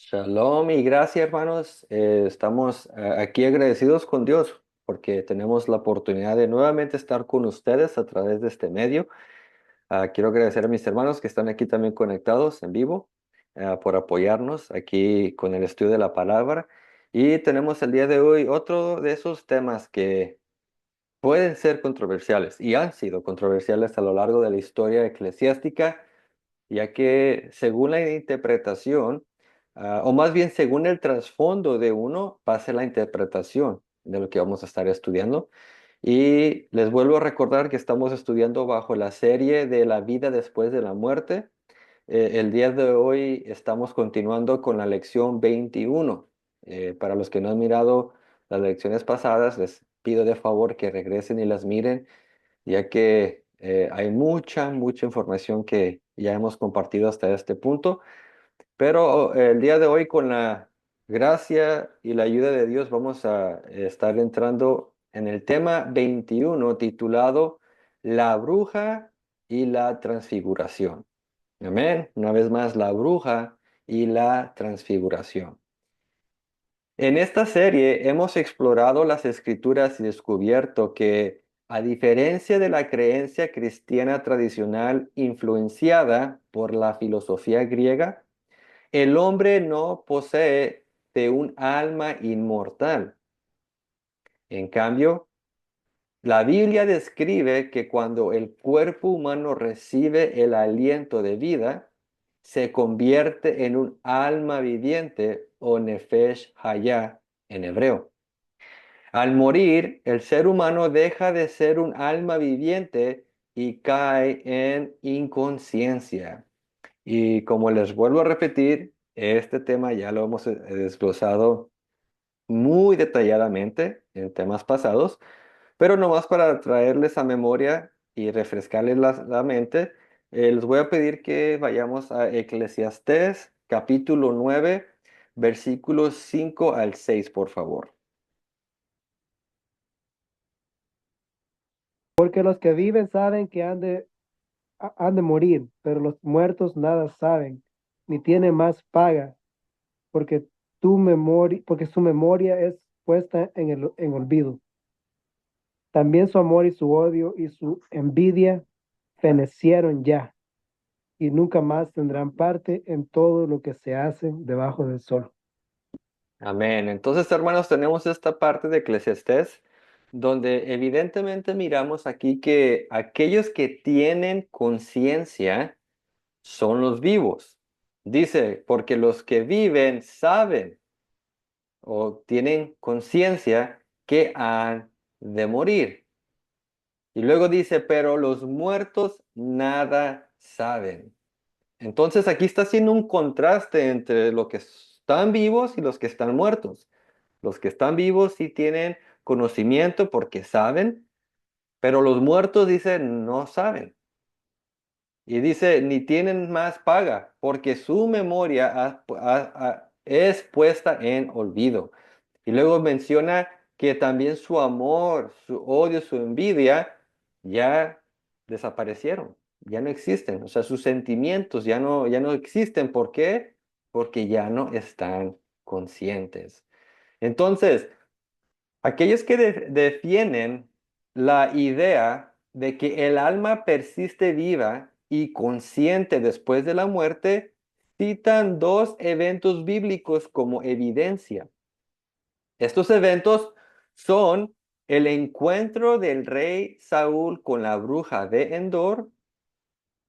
Shalom y gracias, hermanos. Estamos aquí agradecidos con Dios porque tenemos la oportunidad de nuevamente estar con ustedes a través de este medio. Quiero agradecer a mis hermanos que están aquí también conectados en vivo por apoyarnos aquí con el estudio de la palabra. Y tenemos el día de hoy otro de esos temas que pueden ser controversiales y han sido controversiales a lo largo de la historia eclesiástica, ya que según la interpretación, o más bien según el trasfondo de uno, va a ser la interpretación de lo que vamos a estar estudiando. Y les vuelvo a recordar que estamos estudiando bajo la serie de la vida después de la muerte. El día de hoy estamos continuando con la lección 21. Para los que no han mirado las lecciones pasadas, les pido de favor que regresen y las miren, ya que hay mucha información que ya hemos compartido hasta este punto. Pero el día de hoy, con la gracia y la ayuda de Dios, vamos a estar entrando en el tema 21 titulado La bruja y la transfiguración. Amén. Una vez más, la bruja y la transfiguración. En esta serie hemos explorado las escrituras y descubierto que, a diferencia de la creencia cristiana tradicional influenciada por la filosofía griega, el hombre no posee de un alma inmortal. En cambio, la Biblia describe que cuando el cuerpo humano recibe el aliento de vida, se convierte en un alma viviente o nefesh hayah en hebreo. Al morir, el ser humano deja de ser un alma viviente y cae en inconsciencia. Y como les vuelvo a repetir, este tema ya lo hemos desglosado muy detalladamente en temas pasados, pero nomás para traerles a memoria y refrescarles la mente, les voy a pedir que vayamos a Eclesiastés capítulo 9, versículos 5 al 6, por favor. Porque los que viven saben que han de morir, pero los muertos nada saben, ni tienen más paga, porque porque su memoria es puesta en olvido. También su amor y su odio y su envidia fenecieron ya, y nunca más tendrán parte en todo lo que se hace debajo del sol. Amén. Entonces, hermanos, tenemos esta parte de Eclesiastés donde evidentemente miramos aquí que aquellos que tienen conciencia son los vivos. Dice, porque los que viven saben o tienen conciencia que han de morir. Y luego dice, pero los muertos nada saben. Entonces aquí está haciendo un contraste entre los que están vivos y los que están muertos. Los que están vivos sí tienen conocimiento porque saben, pero los muertos dicen no saben. Y dice, ni tienen más paga, porque su memoria es puesta en olvido. Y luego menciona que también su amor, su odio, su envidia ya desaparecieron, ya no existen. O sea, sus sentimientos ya no existen. ¿Por qué? Porque ya no están conscientes. Entonces, aquellos que defienden la idea de que el alma persiste viva y consciente después de la muerte, citan dos eventos bíblicos como evidencia. Estos eventos son el encuentro del rey Saúl con la bruja de Endor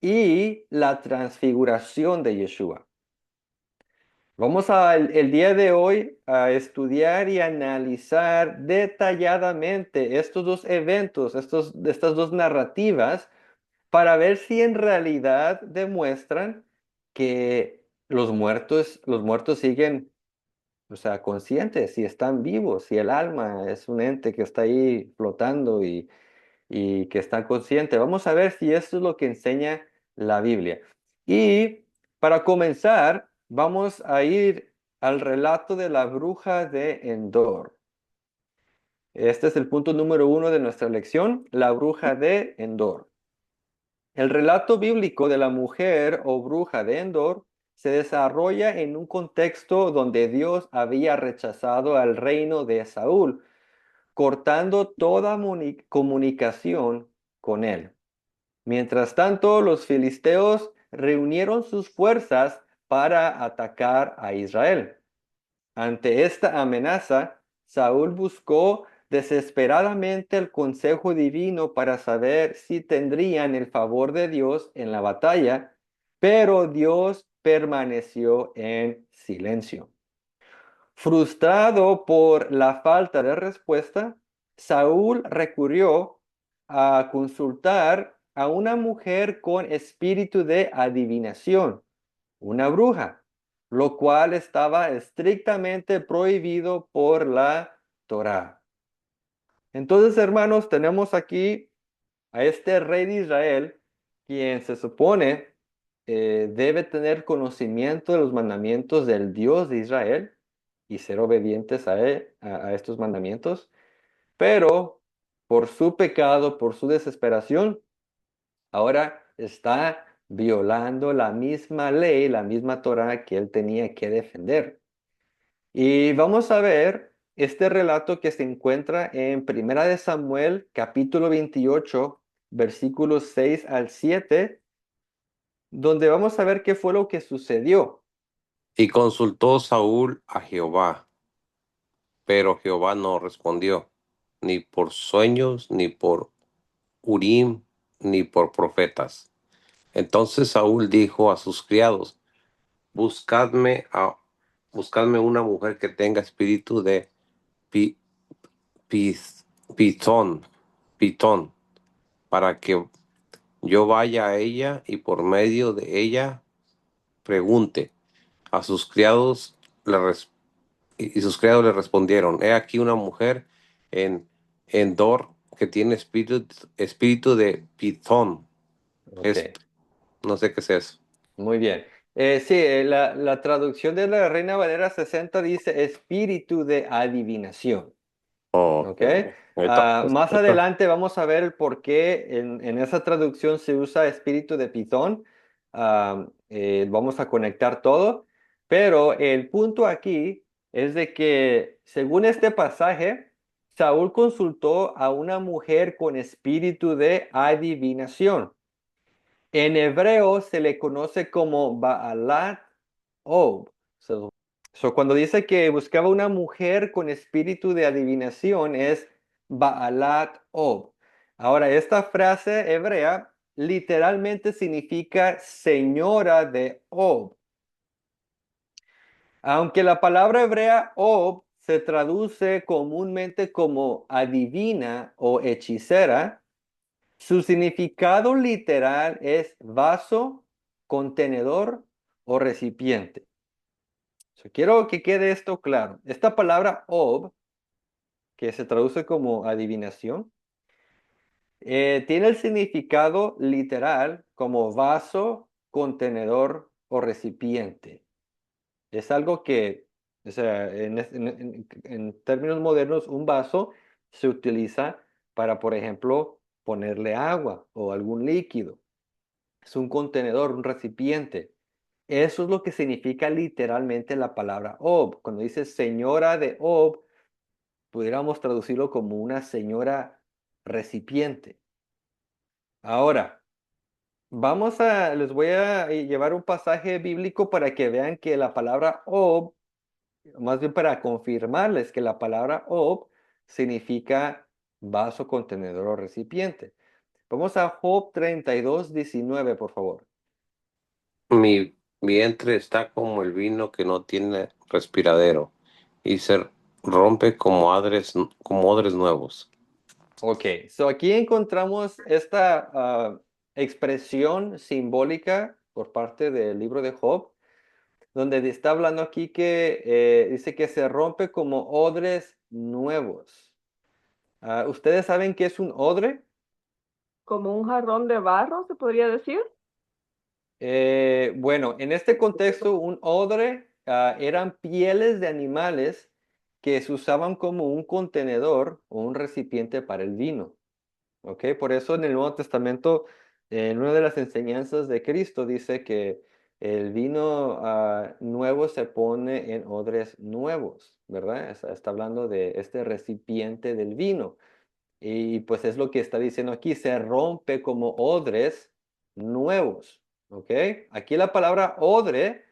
y la transfiguración de Yeshua. Vamos el día de hoy a estudiar y analizar detalladamente estos dos eventos, estas dos narrativas, para ver si en realidad demuestran que los muertos siguen, o sea, conscientes, si están vivos, si el alma es un ente que está ahí flotando y que está consciente. Vamos a ver si esto es lo que enseña la Biblia. Y para comenzar, vamos a ir al relato de la bruja de Endor. Este es el punto número 1 de nuestra lección, la bruja de Endor. El relato bíblico de la mujer o bruja de Endor se desarrolla en un contexto donde Dios había rechazado al reino de Saúl, cortando toda comunicación con él. Mientras tanto, los filisteos reunieron sus fuerzas para atacar a Israel. Ante esta amenaza, Saúl buscó desesperadamente el consejo divino para saber si tendrían el favor de Dios en la batalla, pero Dios permaneció en silencio. Frustrado por la falta de respuesta, Saúl recurrió a consultar a una mujer con espíritu de adivinación, una bruja, lo cual estaba estrictamente prohibido por la Torá. Entonces, hermanos, tenemos aquí a este rey de Israel, quien se supone debe tener conocimiento de los mandamientos del Dios de Israel y ser obedientes a él, a estos mandamientos, pero por su pecado, por su desesperación, ahora está violando la misma ley, la misma Torah que él tenía que defender. Y vamos a ver este relato que se encuentra en Primera de Samuel, capítulo 28, versículos 6 al 7, donde vamos a ver qué fue lo que sucedió. Y consultó Saúl a Jehová, pero Jehová no respondió, ni por sueños, ni por Urim, ni por profetas. Entonces Saúl dijo a sus criados, buscadme, buscadme una mujer que tenga espíritu de pi- pis- pitón, pitón, para que yo vaya a ella y por medio de ella pregunte. A sus criados le res- y sus criados le respondieron, he aquí una mujer en Endor que tiene espíritu de pitón. Ok, Es, no sé qué es eso. muy bien. Sí, la traducción de la Reina Valera 60 dice espíritu de adivinación. Oh, ¿Ok? Más ahorita. adelante vamos a ver el por qué en esa traducción se usa espíritu de Pitón. Vamos a conectar todo, pero el punto aquí es de que según este pasaje, Saúl consultó a una mujer con espíritu de adivinación. En hebreo se le conoce como Baalat Ob. Cuando dice que buscaba una mujer con espíritu de adivinación es Baalat Ob. Ahora, esta frase hebrea literalmente significa señora de Ob. Aunque la palabra hebrea Ob se traduce comúnmente como adivina o hechicera, su significado literal es vaso, contenedor o recipiente. Quiero que quede esto claro. Esta palabra ob, que se traduce como adivinación, tiene el significado literal como vaso, contenedor o recipiente. Es algo que, o sea, en términos modernos, un vaso se utiliza para, por ejemplo, ponerle agua o algún líquido. Es un contenedor, un recipiente. Eso es lo que significa literalmente la palabra Ob. Cuando dice señora de Ob, pudiéramos traducirlo como una señora recipiente. Ahora, les voy a llevar un pasaje bíblico para que vean que la palabra Ob, más bien para confirmarles que la palabra Ob significa vaso, contenedor o recipiente. Vamos a Job 32:19, por favor. Mi vientre está como el vino que no tiene respiradero y se rompe como odres nuevos. Ok, aquí encontramos esta expresión simbólica por parte del libro de Job, donde está hablando aquí que dice que se rompe como odres nuevos. ¿Ustedes saben qué es un odre? Como un jarrón de barro, se podría decir. Bueno, en este contexto, un odre eran pieles de animales que se usaban como un contenedor o un recipiente para el vino. ¿Ok? Por eso en el Nuevo Testamento, en una de las enseñanzas de Cristo dice que el vino luego se pone en odres nuevos, ¿verdad? Está hablando de este recipiente del vino. Y pues es lo que está diciendo aquí, se rompe como odres nuevos, ¿ok? Aquí la palabra odre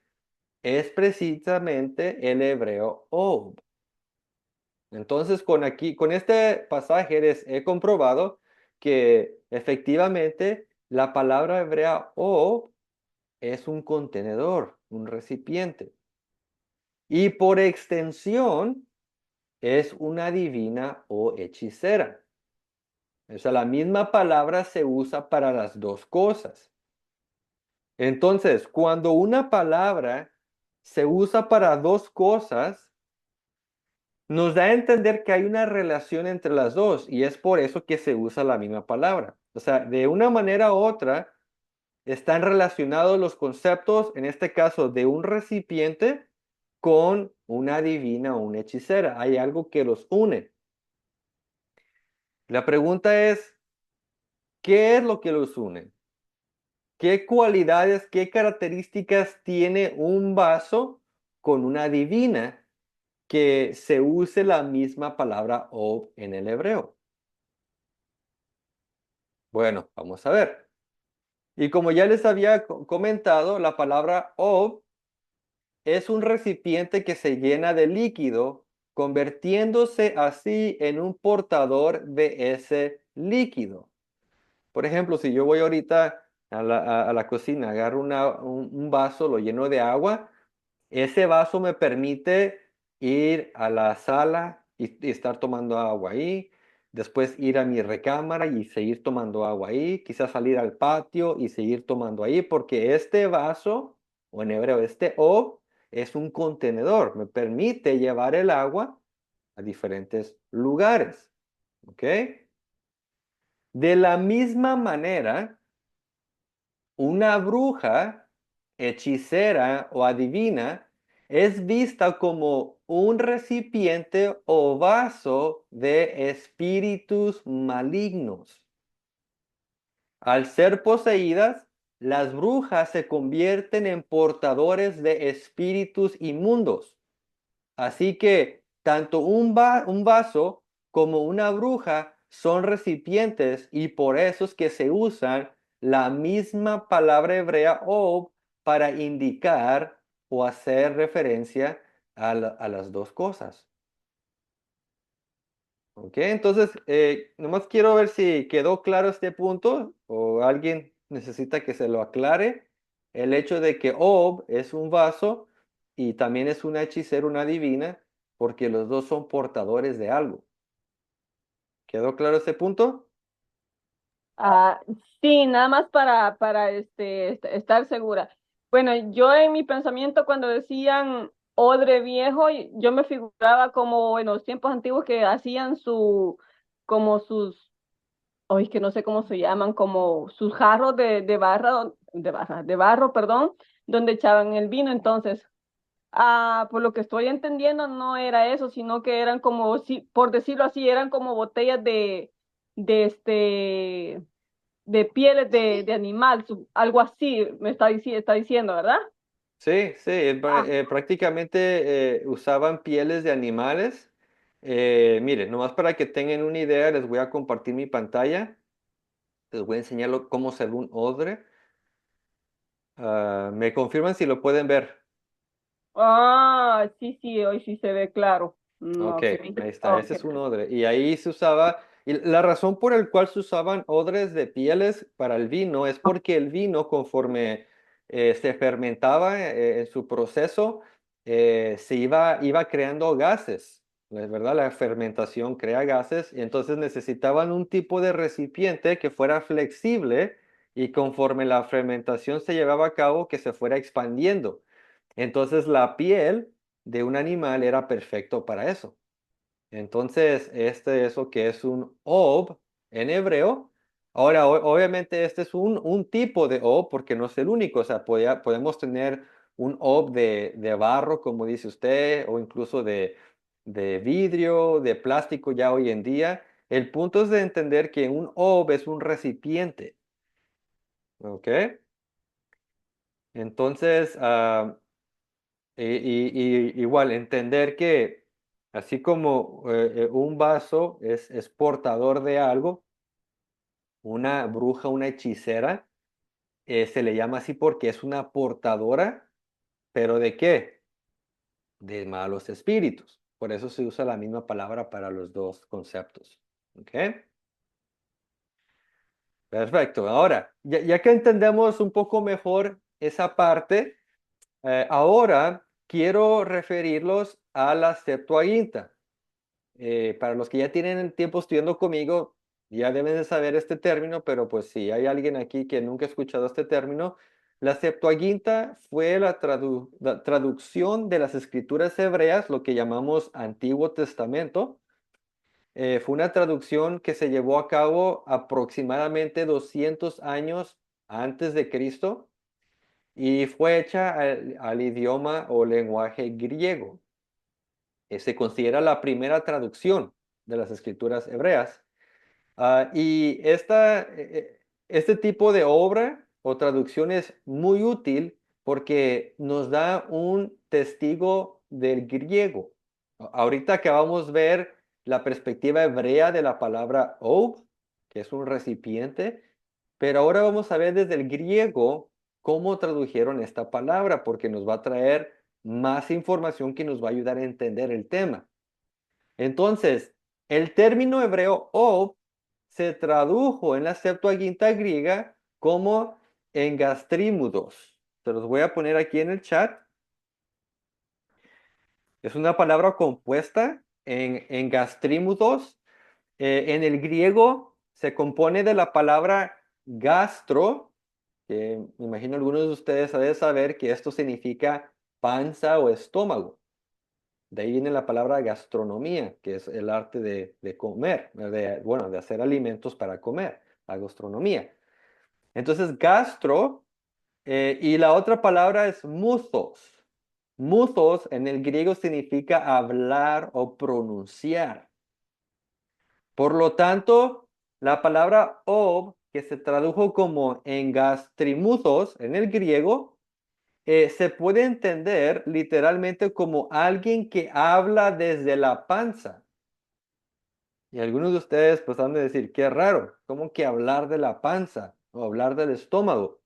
es precisamente el hebreo ob. Entonces, con este pasaje he comprobado que efectivamente la palabra hebrea ob es un contenedor, un recipiente. Y por extensión es una divina o hechicera. O sea, la misma palabra se usa para las dos cosas. Entonces, cuando una palabra se usa para dos cosas, nos da a entender que hay una relación entre las dos y es por eso que se usa la misma palabra. O sea, de una manera u otra, están relacionados los conceptos, en este caso, de un recipiente con una divina o una hechicera. Hay algo que los une. La pregunta es, ¿qué es lo que los une? ¿Qué cualidades, qué características tiene un vaso con una divina que se use la misma palabra ob en el hebreo? Bueno, vamos a ver. Y como ya les había comentado, la palabra ob es un recipiente que se llena de líquido, convirtiéndose así en un portador de ese líquido. Por ejemplo, si yo voy ahorita a la cocina, agarro un vaso, lo lleno de agua, ese vaso me permite ir a la sala y estar tomando agua ahí, después ir a mi recámara y seguir tomando agua ahí, quizás salir al patio y seguir tomando ahí, porque este vaso, o en hebreo, este ob, es un contenedor, me permite llevar el agua a diferentes lugares. ¿Ok? De la misma manera, una bruja, hechicera o adivina es vista como un recipiente o vaso de espíritus malignos. Al ser poseídas, las brujas se convierten en portadores de espíritus inmundos. Así que tanto un vaso como una bruja son recipientes y por eso es que se usan la misma palabra hebrea ob para indicar o hacer referencia a las dos cosas. ¿Ok? Entonces, nomás quiero ver si quedó claro este punto o alguien necesita que se lo aclare. El hecho de que Ob es un vaso y también es una hechicera, una divina, porque los dos son portadores de algo. ¿Quedó claro ese punto? Ah, sí, nada más para estar segura. Bueno, yo en mi pensamiento cuando decían odre viejo, yo me figuraba como en los tiempos antiguos que hacían como sus, hoy que no sé cómo se llaman, como sus jarros de barro, perdón, donde echaban el vino. Entonces, por lo que estoy entendiendo, no era eso, sino que eran como, por decirlo así, eran como botellas de de pieles de animal, algo así me está diciendo, ¿verdad? Sí, sí, Ah, prácticamente usaban pieles de animales. Miren, nomás para que tengan una idea, les voy a compartir mi pantalla. Les voy a enseñar cómo se ve un odre. ¿Me confirman si lo pueden ver? sí, sí, hoy sí se ve claro. Ok, Ok, ahí está, ok. ese es un odre. Y ahí se usaba, y la razón por la cual se usaban odres de pieles para el vino es porque el vino, conforme se fermentaba en su proceso, iba creando gases. Es verdad, la fermentación crea gases y entonces necesitaban un tipo de recipiente que fuera flexible y conforme la fermentación se llevaba a cabo, que se fuera expandiendo. Entonces la piel de un animal era perfecto para eso. Entonces, eso que es un ob en hebreo. Ahora, obviamente, este es un tipo de ob porque no es el único. O sea, podemos tener un ob de barro, como dice usted, o incluso de vidrio, de plástico ya hoy en día. El punto es de entender que un ob es un recipiente. ¿Ok? Entonces, igual, entender que así como un vaso es portador de algo, una bruja, una hechicera, se le llama así porque es una portadora, pero ¿de qué? De malos espíritus. Por eso se usa la misma palabra para los dos conceptos. ¿Ok? Perfecto. Ahora, ya que entendemos un poco mejor esa parte, ahora quiero referirlos a la Septuaginta. Para los que ya tienen tiempo estudiando conmigo, ya deben de saber este término, pero pues si hay alguien aquí que nunca ha escuchado este término, la Septuaginta fue la traducción de las escrituras hebreas, lo que llamamos Antiguo Testamento. Fue una traducción que se llevó a cabo aproximadamente 200 años antes de Cristo y fue hecha al idioma o lenguaje griego. Se considera la primera traducción de las escrituras hebreas. Y este tipo de obra o traducción es muy útil porque nos da un testigo del griego. Ahorita acabamos de ver la perspectiva hebrea de la palabra ob, que es un recipiente, pero ahora vamos a ver desde el griego cómo tradujeron esta palabra, porque nos va a traer más información que nos va a ayudar a entender el tema. Entonces, el término hebreo ob se tradujo en la Septuaginta griega como engastrímudos. Se los voy a poner aquí en el chat. Es una palabra compuesta en engastrímudos. En el griego se compone de la palabra gastro, que me imagino algunos de ustedes deben saber que esto significa panza o estómago. De ahí viene la palabra gastronomía, que es el arte de comer, bueno, de hacer alimentos para comer, la gastronomía. Entonces, gastro, y la otra palabra es muthos. Muthos en el griego significa hablar o pronunciar. Por lo tanto, la palabra ob, que se tradujo como engastrimuthos en el griego, se puede entender literalmente como alguien que habla desde la panza. Y algunos de ustedes pues han de decir, qué raro, ¿cómo que hablar de la panza o hablar del estómago?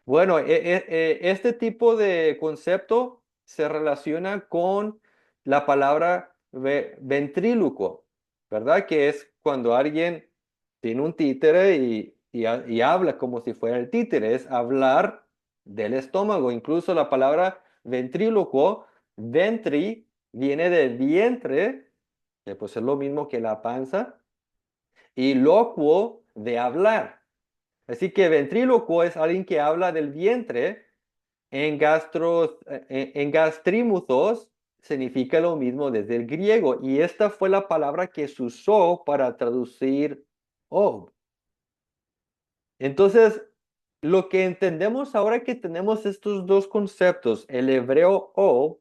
Bueno, este tipo de concepto se relaciona con la palabra ventrílocuo, ¿verdad? Que es cuando alguien tiene un títere y habla como si fuera el títere, es hablar del estómago. Incluso la palabra ventrílocuo, ventri, viene de vientre, que pues es lo mismo que la panza, y locuo, de hablar. Así que ventrílocuo es alguien que habla del vientre. En gastrímuthos significa lo mismo desde el griego. Y esta fue la palabra que se usó para traducir ob. Entonces, lo que entendemos ahora que tenemos estos dos conceptos, el hebreo ob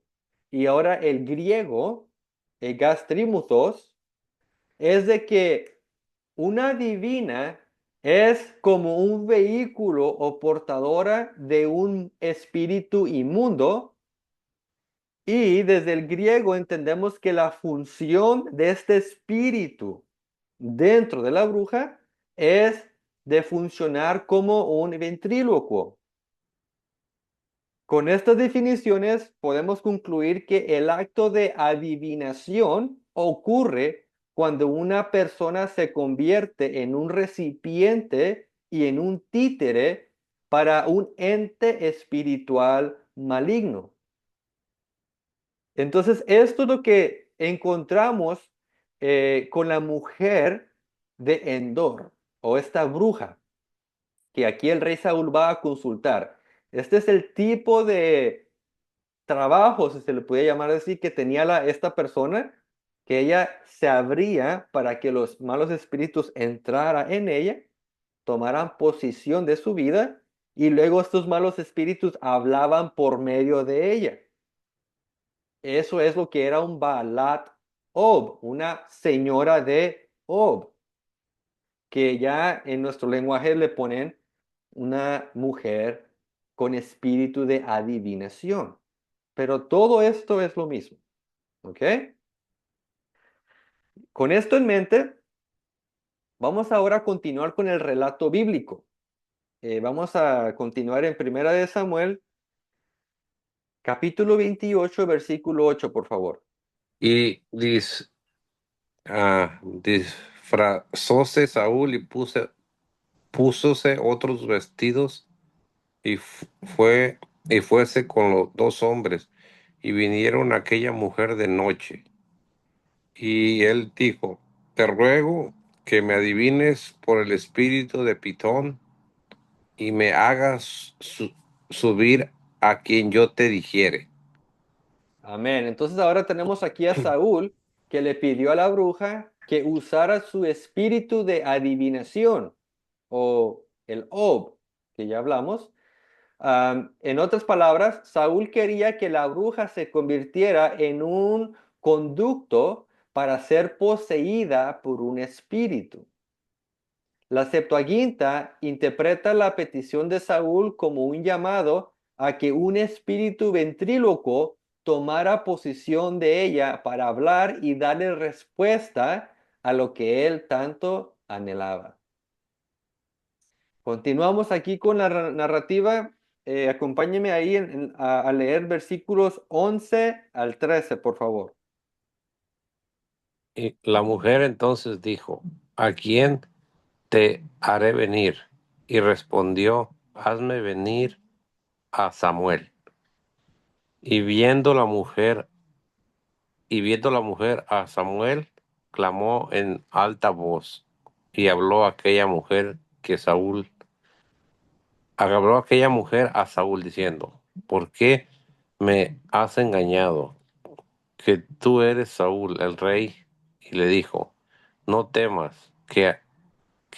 y ahora el griego, el gastrímuthos, es de que una divina es como un vehículo o portadora de un espíritu inmundo y desde el griego entendemos que la función de este espíritu dentro de la bruja es de funcionar como un ventrílocuo. Con estas definiciones podemos concluir que el acto de adivinación ocurre cuando una persona se convierte en un recipiente y en un títere para un ente espiritual maligno. Entonces, esto es lo que encontramos con la mujer de Endor o esta bruja que aquí el rey Saúl va a consultar. Este es el tipo de trabajo, si se le puede llamar así, que tenía esta persona, que ella se abría para que los malos espíritus entraran en ella, tomaran posición de su vida, y luego estos malos espíritus hablaban por medio de ella. Eso es lo que era un Baalat Ob, una señora de Ob, que ya en nuestro lenguaje le ponen una mujer con espíritu de adivinación. pero todo esto es lo mismo. ¿Ok? Con esto en mente, vamos ahora a continuar con el relato bíblico. Vamos a continuar en Primera de Samuel, capítulo 28, versículo 8, por favor. Y disfrazóse Saúl y púsose otros vestidos y fuese con los dos hombres y vinieron a aquella mujer de noche. Y él dijo, te ruego que me adivines por el espíritu de Pitón y me hagas subir a quien yo te dijere. Amén. Entonces ahora tenemos aquí a Saúl que le pidió a la bruja que usara su espíritu de adivinación o el Ob, que ya hablamos. En otras palabras, Saúl quería que la bruja se convirtiera en un conducto para ser poseída por un espíritu. La Septuaginta interpreta la petición de Saúl como un llamado a que un espíritu ventrílocuo tomara posesión de ella para hablar y darle respuesta a lo que él tanto anhelaba. Continuamos aquí con la narrativa. Acompáñeme ahí a leer versículos 11 al 13, por favor. Y la mujer entonces dijo, ¿a quién te haré venir? Y respondió, hazme venir a Samuel. Y viendo la mujer a Samuel, clamó en alta voz, y habló aquella mujer a Saúl diciendo, ¿por qué me has engañado? Que tú eres Saúl, el rey. Y le dijo, no temas, ¿qué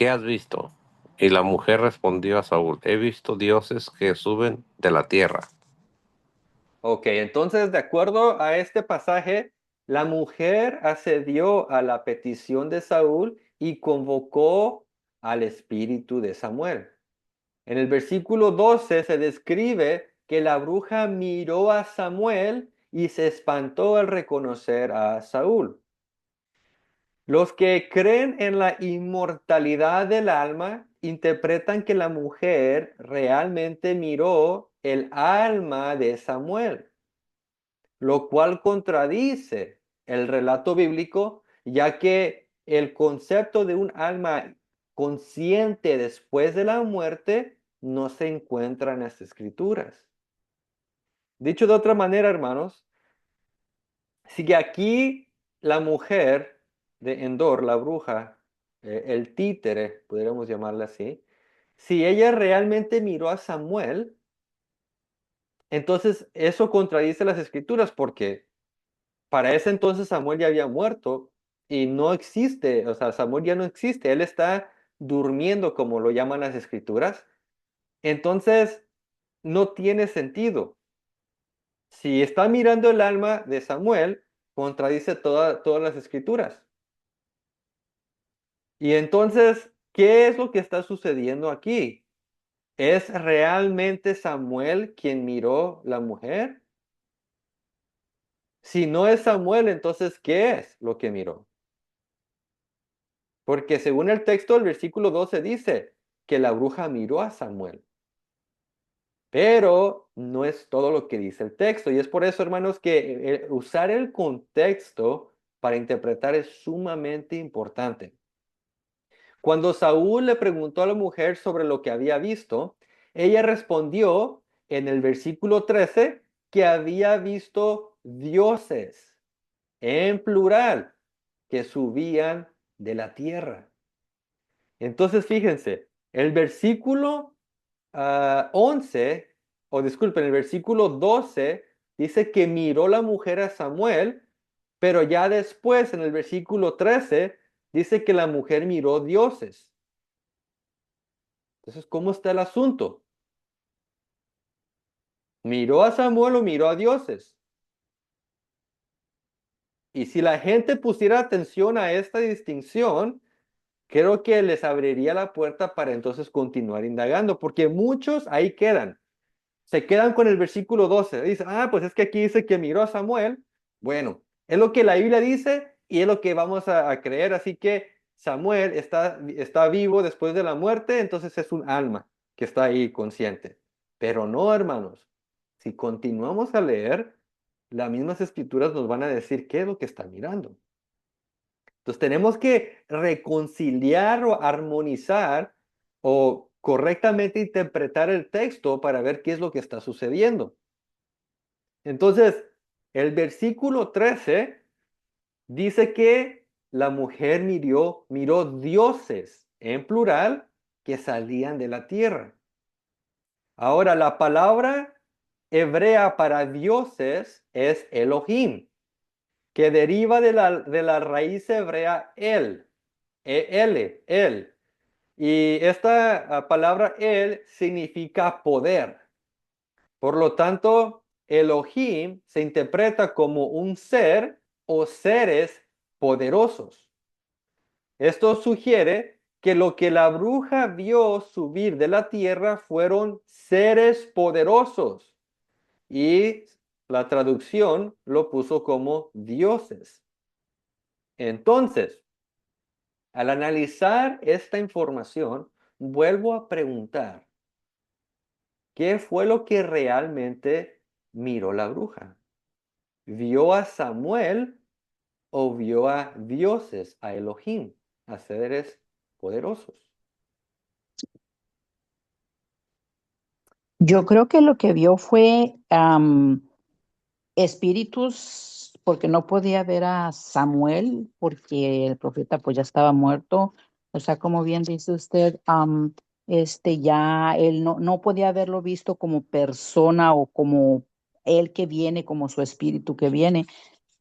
has visto? Y la mujer respondió a Saúl, he visto dioses que suben de la tierra. Ok, entonces, de acuerdo a este pasaje, la mujer accedió a la petición de Saúl y convocó al espíritu de Samuel. En el versículo 12 se describe que la bruja miró a Samuel y se espantó al reconocer a Saúl. Los que creen en la inmortalidad del alma interpretan que la mujer realmente miró el alma de Samuel, lo cual contradice el relato bíblico, ya que el concepto de un alma consciente después de la muerte no se encuentra en las escrituras. Dicho de otra manera, hermanos, si aquí la mujer de Endor, la bruja, el títere, podríamos llamarla así, si ella realmente miró a Samuel, entonces eso contradice las escrituras porque para ese entonces Samuel ya había muerto y no existe, o sea, Samuel ya no existe, él está durmiendo como lo llaman las escrituras. Entonces, no tiene sentido. Si está mirando el alma de Samuel, contradice todas las escrituras. Y entonces, ¿qué es lo que está sucediendo aquí? ¿Es realmente Samuel quien miró la mujer? Si no es Samuel, entonces, ¿qué es lo que miró? Porque según el texto del versículo 12 dice que la bruja miró a Samuel. Pero no es todo lo que dice el texto. Y es por eso, hermanos, que usar el contexto para interpretar es sumamente importante. Cuando Saúl le preguntó a la mujer sobre lo que había visto, ella respondió en el versículo 13 que había visto dioses en plural que subían de la tierra. Entonces, fíjense, el versículo 11, o disculpen, el versículo 12 dice que miró la mujer a Samuel, pero ya después, en el versículo 13, dice que la mujer miró dioses. Entonces, ¿cómo está el asunto? ¿Miró a Samuel o miró a dioses? Y si la gente pusiera atención a esta distinción, creo que les abriría la puerta para entonces continuar indagando, porque muchos ahí quedan. se quedan con el versículo 12. Dice, pues es que aquí dice que miró a Samuel. Bueno, es lo que la Biblia dice y es lo que vamos a creer. Así que Samuel está vivo después de la muerte, entonces es un alma que está ahí consciente. Pero no, hermanos. Si continuamos a leer, las mismas escrituras nos van a decir qué es lo que está mirando. Entonces tenemos que reconciliar o armonizar o correctamente interpretar el texto para ver qué es lo que está sucediendo. Entonces, el versículo 13 dice que la mujer miró dioses en plural que salían de la tierra. Ahora, la palabra hebrea para dioses es Elohim, que deriva de la raíz hebrea el. Y esta palabra el significa poder. Por lo tanto, Elohim se interpreta como un ser o seres poderosos. Esto sugiere que lo que la bruja vio subir de la tierra fueron seres poderosos y la traducción lo puso como dioses. Entonces, al analizar esta información, vuelvo a preguntar, ¿qué fue lo que realmente miró la bruja? ¿Vio a Samuel o vio a dioses, a Elohim, a seres poderosos? Yo creo que lo que vio fue espíritus, porque no podía ver a Samuel, porque el profeta pues ya estaba muerto. O sea, como bien dice usted, ya él no podía haberlo visto como persona o como él que viene, como su espíritu que viene,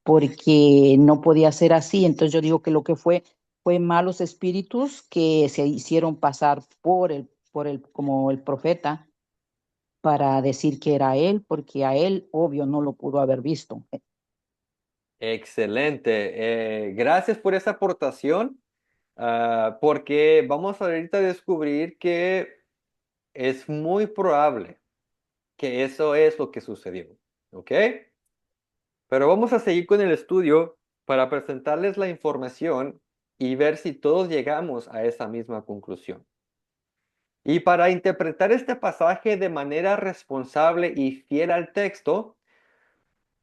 porque no podía ser así. Entonces yo digo que lo que fue malos espíritus que se hicieron pasar como el profeta para decir que era él, porque a él, obvio, no lo pudo haber visto. Excelente. Gracias por esa aportación, porque vamos ahorita a descubrir que es muy probable que eso es lo que sucedió. ¿Ok? Pero vamos a seguir con el estudio para presentarles la información y ver si todos llegamos a esa misma conclusión. Y para interpretar este pasaje de manera responsable y fiel al texto,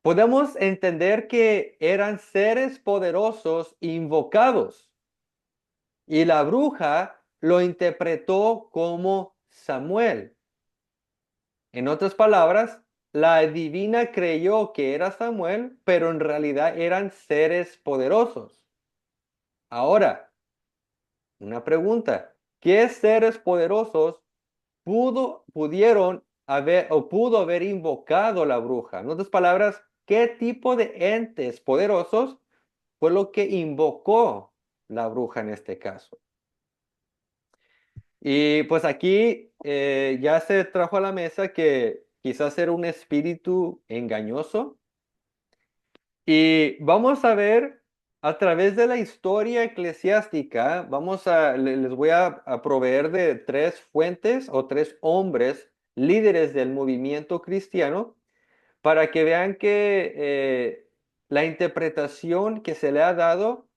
podemos entender que eran seres poderosos invocados y la bruja lo interpretó como Samuel. En otras palabras, la adivina creyó que era Samuel, pero en realidad eran seres poderosos. Ahora, una pregunta, ¿qué seres poderosos pudieron haber o pudo haber invocado la bruja? En otras palabras, ¿qué tipo de entes poderosos fue lo que invocó la bruja en este caso? Y pues aquí ya se trajo a la mesa que quizás era un espíritu engañoso. Y vamos a ver a través de la historia eclesiástica, les voy a proveer de tres fuentes o tres hombres líderes del movimiento cristiano para que vean que la interpretación que se le ha dado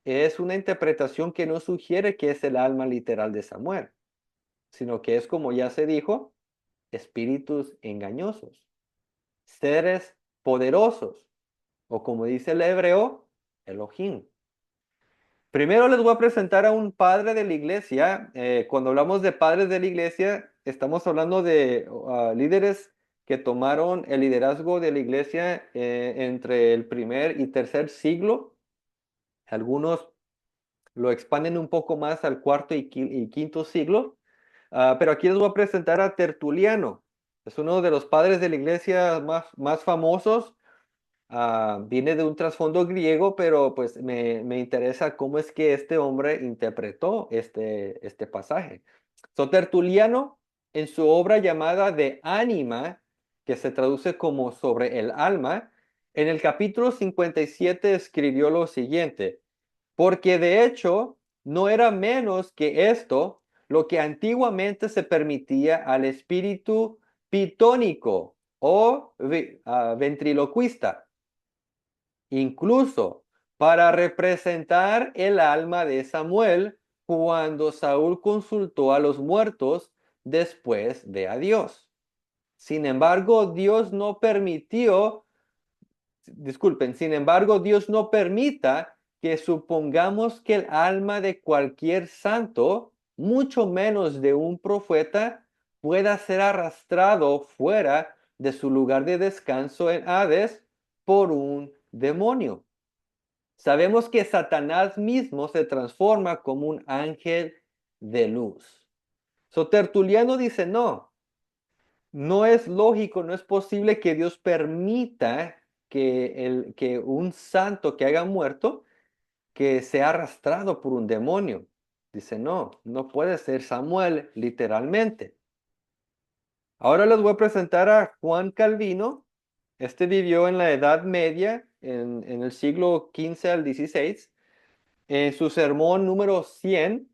es una interpretación que no sugiere que es el alma literal de Samuel, sino que es, como ya se dijo, espíritus engañosos, seres poderosos, o como dice el hebreo, Elohim. Primero les voy a presentar a un padre de la iglesia. Cuando hablamos de padres de la iglesia, estamos hablando de líderes que tomaron el liderazgo de la iglesia entre el primer y tercer siglo. Algunos lo expanden un poco más al cuarto y quinto siglo. Pero aquí les voy a presentar a Tertuliano. Es uno de los padres de la iglesia más famosos. Viene de un trasfondo griego, pero pues me interesa cómo es que este hombre interpretó este pasaje. Tertuliano, en su obra llamada De Anima, que se traduce como sobre el alma, en el capítulo 57 escribió lo siguiente: porque de hecho no era menos que esto lo que antiguamente se permitía al espíritu pitónico o ventriloquista, incluso para representar el alma de Samuel cuando Saúl consultó a los muertos después de a Dios. Sin embargo, sin embargo, Dios no permita que supongamos que el alma de cualquier santo, mucho menos de un profeta, pueda ser arrastrado fuera de su lugar de descanso en Hades por un demonio. Sabemos que Satanás mismo se transforma como un ángel de luz. Tertuliano dice, no es lógico, no es posible que Dios permita que un santo que haya muerto, que sea arrastrado por un demonio. Dice, no puede ser Samuel, literalmente. Ahora les voy a presentar a Juan Calvino. Este vivió en la Edad Media, en el siglo XV al XVI. En su sermón número 100,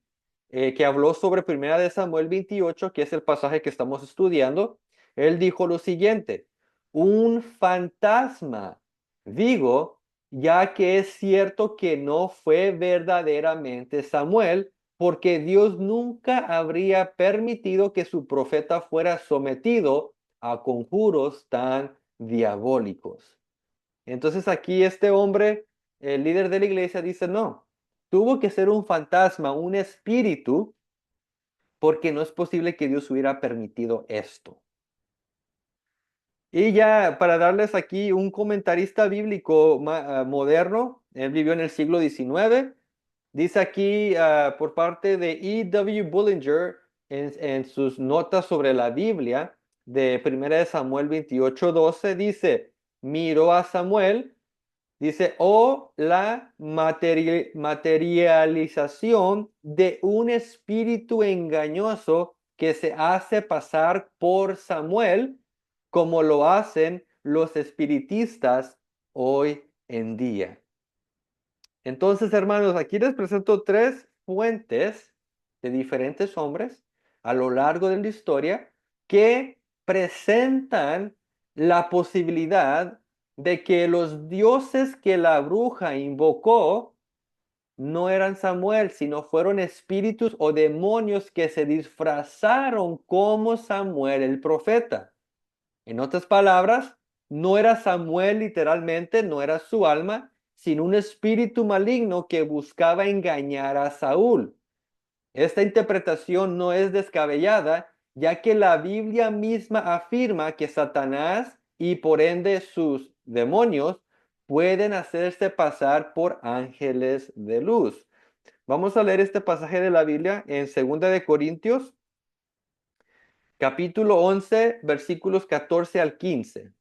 que habló sobre Primera de Samuel 28, que es el pasaje que estamos estudiando, él dijo lo siguiente: un fantasma, digo, ya que es cierto que no fue verdaderamente Samuel, porque Dios nunca habría permitido que su profeta fuera sometido a conjuros tan diabólicos. Entonces aquí este hombre, el líder de la iglesia, dice, tuvo que ser un fantasma, un espíritu, porque no es posible que Dios hubiera permitido esto. Y ya para darles aquí un comentarista bíblico moderno, él vivió en el siglo XIX, dice aquí por parte de E.W. Bullinger en sus notas sobre la Biblia de 1 de Samuel 28:12, dice, miró a Samuel. Dice, o la materialización de un espíritu engañoso que se hace pasar por Samuel, como lo hacen los espiritistas hoy en día. Entonces, hermanos, aquí les presento tres fuentes de diferentes hombres a lo largo de la historia que presentan la posibilidad de que los dioses que la bruja invocó no eran Samuel, sino fueron espíritus o demonios que se disfrazaron como Samuel el profeta. En otras palabras, no era Samuel literalmente, no era su alma, sino un espíritu maligno que buscaba engañar a Saúl. Esta interpretación no es descabellada, ya que la Biblia misma afirma que Satanás y por ende sus demonios pueden hacerse pasar por ángeles de luz. Vamos a leer este pasaje de la Biblia en 2 de Corintios, capítulo 11, versículos 14 al 15.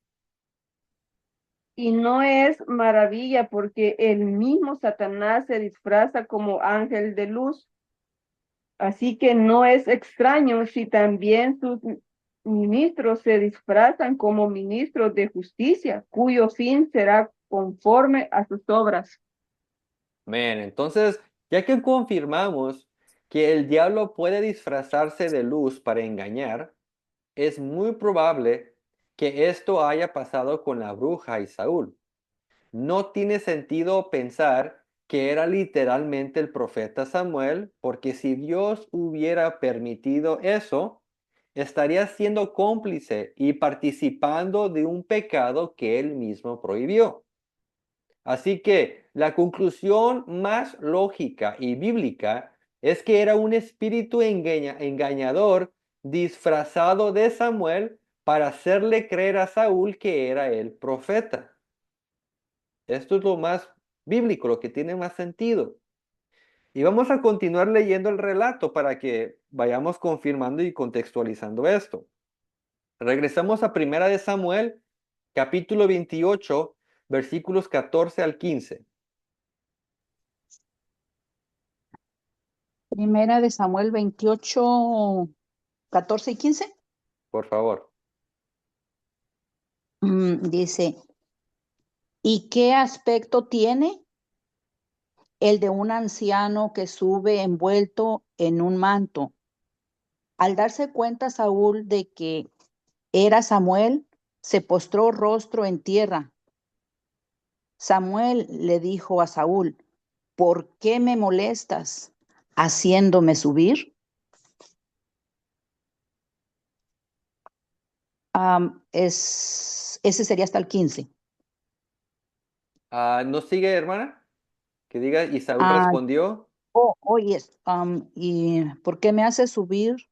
Y no es maravilla porque el mismo Satanás se disfraza como ángel de luz. Así que no es extraño si también sus ministros se disfrazan como ministros de justicia, cuyo fin será conforme a sus obras. Amén. Entonces, ya que confirmamos que el diablo puede disfrazarse de luz para engañar, es muy probable que esto haya pasado con la bruja y Saúl. No tiene sentido pensar que era literalmente el profeta Samuel, porque si Dios hubiera permitido eso, estaría siendo cómplice y participando de un pecado que él mismo prohibió. Así que la conclusión más lógica y bíblica es que era un espíritu engañador disfrazado de Samuel para hacerle creer a Saúl que era el profeta. Esto es lo más bíblico, lo que tiene más sentido. Y vamos a continuar leyendo el relato para que vayamos confirmando y contextualizando esto. Regresamos a Primera de Samuel, capítulo 28, versículos 14 al 15. Primera de Samuel 28, 14 y 15. Por favor. Dice, ¿y qué aspecto tiene el de un anciano que sube envuelto en un manto? Al darse cuenta Saúl de que era Samuel, se postró rostro en tierra. Samuel le dijo a Saúl, ¿por qué me molestas haciéndome subir? Ese sería hasta el 15. ¿No sigue, hermana? Que diga, y Saúl Ah, respondió. yes. ¿Y por qué me haces subir?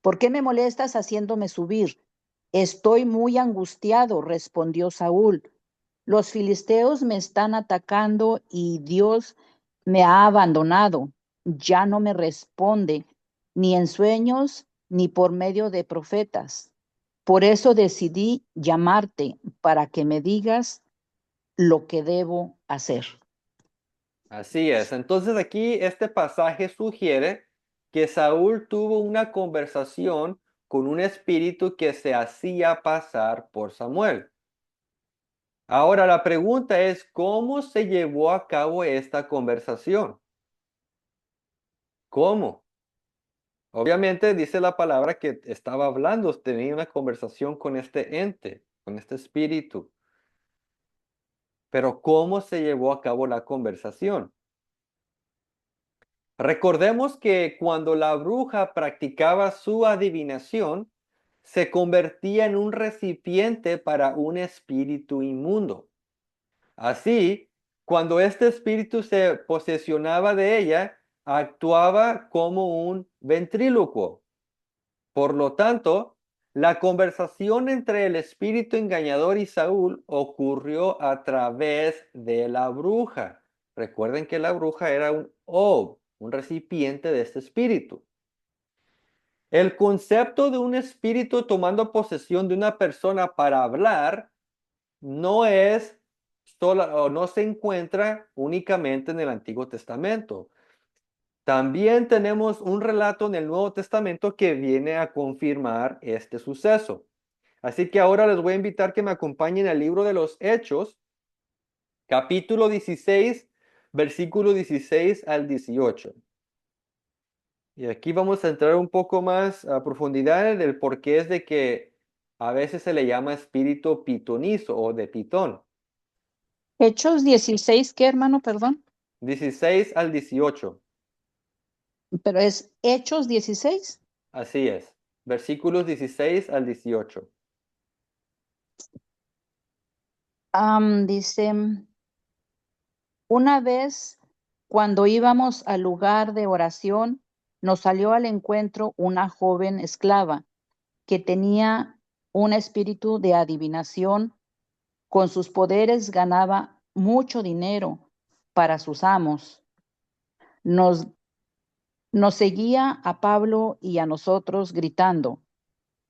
¿Por qué me molestas haciéndome subir? Estoy muy angustiado, respondió Saúl. Los filisteos me están atacando y Dios me ha abandonado. Ya no me responde, ni en sueños, ni por medio de profetas. Por eso decidí llamarte para que me digas lo que debo hacer. Así es. Entonces aquí este pasaje sugiere que Saúl tuvo una conversación con un espíritu que se hacía pasar por Samuel. Ahora la pregunta es, ¿cómo se llevó a cabo esta conversación? ¿Cómo? Obviamente dice la palabra que estaba hablando, tenía una conversación con este ente, con este espíritu. Pero ¿cómo se llevó a cabo la conversación? Recordemos que cuando la bruja practicaba su adivinación, se convertía en un recipiente para un espíritu inmundo. Así, cuando este espíritu se posesionaba de ella, actuaba como un ventrílocuo. Por lo tanto, la conversación entre el espíritu engañador y Saúl ocurrió a través de la bruja. Recuerden que la bruja era un recipiente de este espíritu. El concepto de un espíritu tomando posesión de una persona para hablar no es sola, o no se encuentra únicamente en el Antiguo Testamento. También tenemos un relato en el Nuevo Testamento que viene a confirmar este suceso. Así que ahora les voy a invitar que me acompañen al libro de los Hechos, capítulo 16, versículo 16 al 18. Y aquí vamos a entrar un poco más a profundidad en el porqué es de que a veces se le llama espíritu pitonizo o de pitón. Hechos 16, ¿qué hermano? Perdón. 16 al 18. Pero es Hechos 16. Así es. Versículos 16 al 18. Dice, una vez cuando íbamos al lugar de oración, nos salió al encuentro una joven esclava que tenía un espíritu de adivinación. Con sus poderes ganaba mucho dinero para sus amos. Nos, nos seguía a Pablo y a nosotros gritando,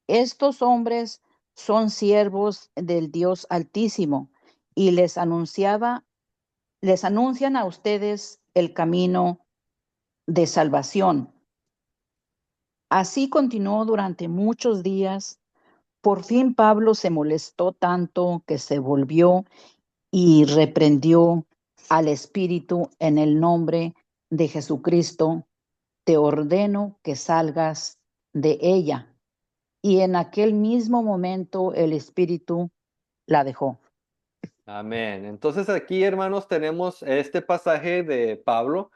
estos hombres son siervos del Dios Altísimo y les anuncian a ustedes el camino de salvación. Así continuó durante muchos días. Por fin Pablo se molestó tanto que se volvió y reprendió al espíritu en el nombre de Jesucristo. Te ordeno que salgas de ella. Y en aquel mismo momento el espíritu la dejó. Amén. Entonces aquí, hermanos, tenemos este pasaje de Pablo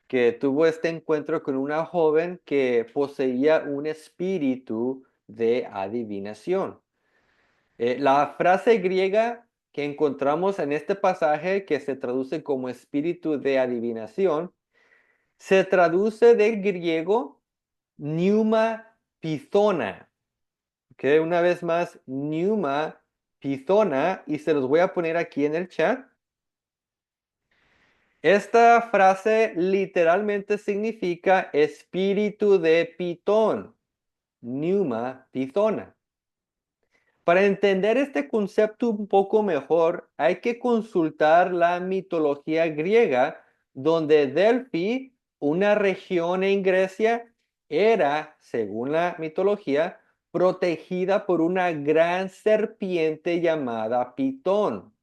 que tuvo este encuentro con una joven que poseía un espíritu de adivinación. La frase griega que encontramos en este pasaje, que se traduce como espíritu de adivinación, se traduce del griego pneuma pithona. Que una vez más, pneuma pithona, y se los voy a poner aquí en el chat. Esta frase literalmente significa espíritu de Pitón, pneuma pithona. Para entender este concepto un poco mejor, hay que consultar la mitología griega, donde Delfi, una región en Grecia, era, según la mitología, protegida por una gran serpiente llamada Pitón.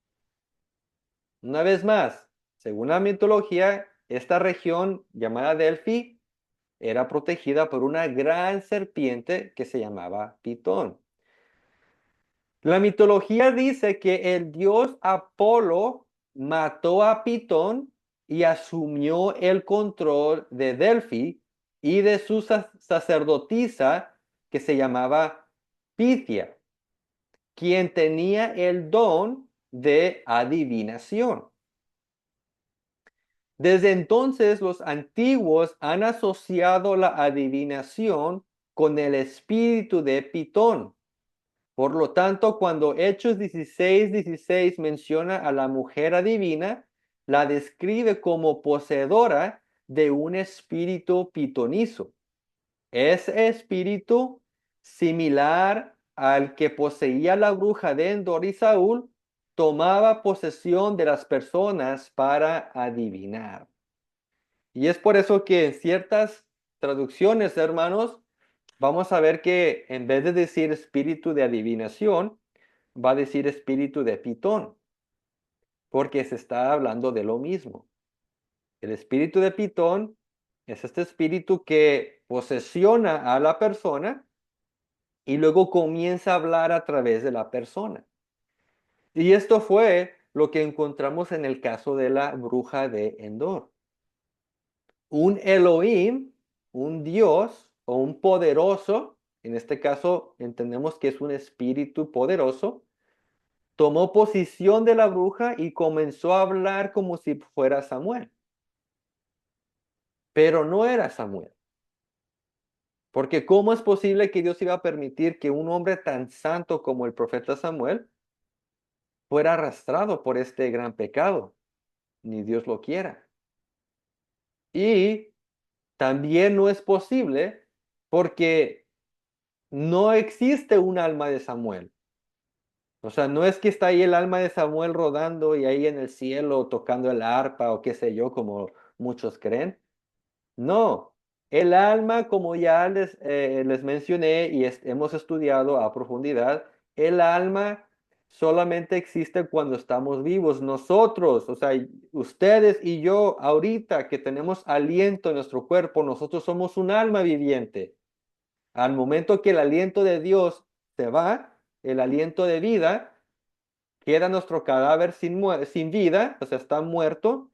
Una vez más, según la mitología, esta región llamada Delfi era protegida por una gran serpiente que se llamaba Pitón. La mitología dice que el dios Apolo mató a Pitón y asumió el control de Delfi y de su sacerdotisa que se llamaba Pitia, quien tenía el don de adivinación. Desde entonces los antiguos han asociado la adivinación con el espíritu de Pitón. Por lo tanto, cuando Hechos 16:16 menciona a la mujer adivina, la describe como poseedora de un espíritu pitonizo. Ese espíritu, similar al que poseía la bruja de Endor y Saúl, tomaba posesión de las personas para adivinar. Y es por eso que en ciertas traducciones, hermanos, vamos a ver que en vez de decir espíritu de adivinación, va a decir espíritu de Pitón, porque se está hablando de lo mismo. El espíritu de Pitón es este espíritu que posesiona a la persona y luego comienza a hablar a través de la persona. Y esto fue lo que encontramos en el caso de la bruja de Endor. Un Elohim, un Dios o un poderoso, en este caso entendemos que es un espíritu poderoso, tomó posición de la bruja y comenzó a hablar como si fuera Samuel. Pero no era Samuel. Porque ¿cómo es posible que Dios iba a permitir que un hombre tan santo como el profeta Samuel fuera arrastrado por este gran pecado? Ni Dios lo quiera. Y también no es posible porque no existe un alma de Samuel. O sea, no es que está ahí el alma de Samuel rodando y ahí en el cielo tocando el arpa o qué sé yo, como muchos creen. No, el alma, como ya les mencioné y hemos estudiado a profundidad, el alma solamente existe cuando estamos vivos. Nosotros, o sea, ustedes y yo, ahorita que tenemos aliento en nuestro cuerpo, nosotros somos un alma viviente. Al momento que el aliento de Dios se va, el aliento de vida, queda nuestro cadáver sin vida, o sea, está muerto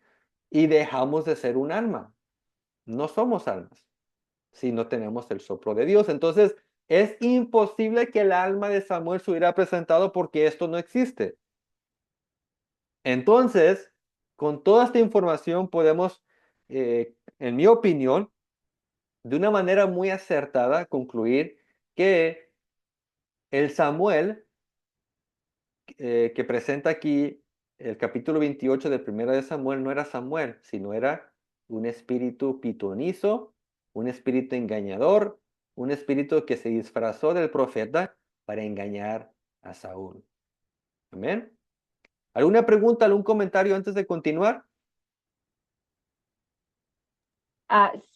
y dejamos de ser un alma. No somos almas si no tenemos el soplo de Dios. Entonces, es imposible que el alma de Samuel se hubiera presentado porque esto no existe. Entonces, con toda esta información podemos, en mi opinión, de una manera muy acertada, concluir que el Samuel que presenta aquí el capítulo 28 de Primera de Samuel no era Samuel, sino era un espíritu pitonizo, un espíritu engañador, un espíritu que se disfrazó del profeta para engañar a Saúl. Amén. ¿Alguna pregunta, algún comentario antes de continuar?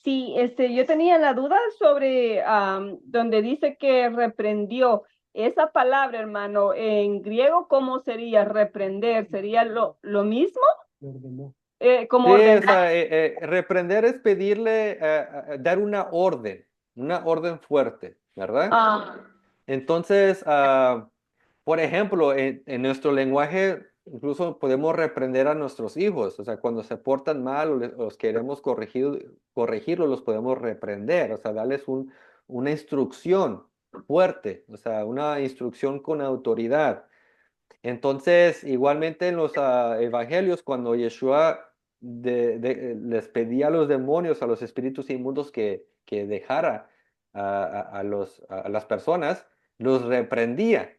Sí, yo tenía la duda sobre donde dice que reprendió. Esa palabra, hermano, en griego, ¿cómo sería reprender? ¿Sería lo mismo? Le ordenó. Como Sí, o ordenar. sea, reprender es pedirle, dar una orden fuerte, ¿verdad? Ah, Entonces, por ejemplo, en nuestro lenguaje incluso podemos reprender a nuestros hijos, o sea, cuando se portan mal o los queremos corregirlos, los podemos reprender, o sea, darles una instrucción fuerte, o sea, una instrucción con autoridad. Entonces, igualmente en los evangelios, cuando Yeshua les pedía a los demonios, a los espíritus inmundos que dejara a las personas, los reprendía.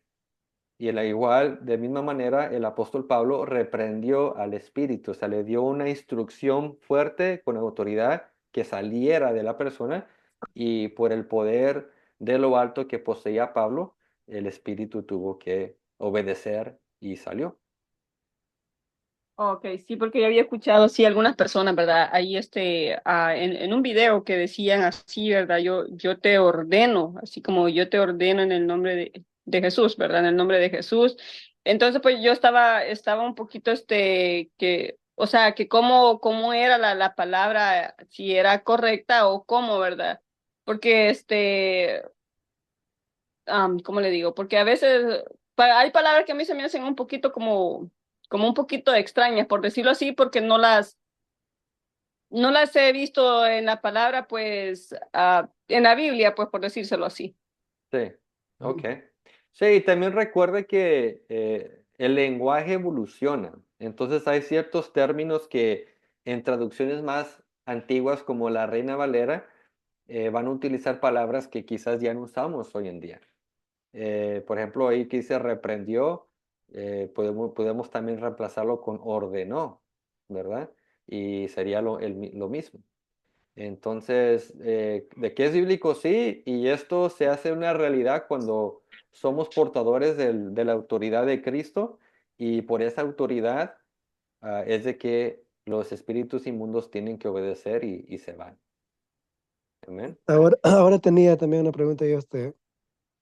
Y igual, de misma manera, el apóstol Pablo reprendió al espíritu, o sea, le dio una instrucción fuerte con autoridad que saliera de la persona y por el poder de lo alto que poseía Pablo, el espíritu tuvo que obedecer y salió. ok, sí, porque yo había escuchado, sí, algunas personas, ¿verdad? Ahí en un video que decían así, ¿verdad? Yo te ordeno, así como yo te ordeno en el nombre de Jesús, ¿verdad? En el nombre de Jesús. Entonces, pues yo estaba un poquito, o sea, que cómo era la palabra, si era correcta o cómo, ¿verdad? Porque, ¿cómo le digo? Porque a veces hay palabras que a mí se me hacen un poquito como un poquito extrañas, por decirlo así, porque no las he visto en la palabra, pues, en la Biblia, pues, por decírselo así. Sí, ok. Sí, y también recuerde que el lenguaje evoluciona. Entonces hay ciertos términos que en traducciones más antiguas como la Reina Valera van a utilizar palabras que quizás ya no usamos hoy en día. Por ejemplo, ahí que dice reprendió, podemos también reemplazarlo con ordenó, ¿verdad? Y sería lo mismo. Entonces, de que es bíblico, sí, y esto se hace una realidad cuando somos portadores de la autoridad de Cristo y por esa autoridad es de que los espíritus inmundos tienen que obedecer y se van. Amén. Ahora, ahora tenía también una pregunta yo a usted,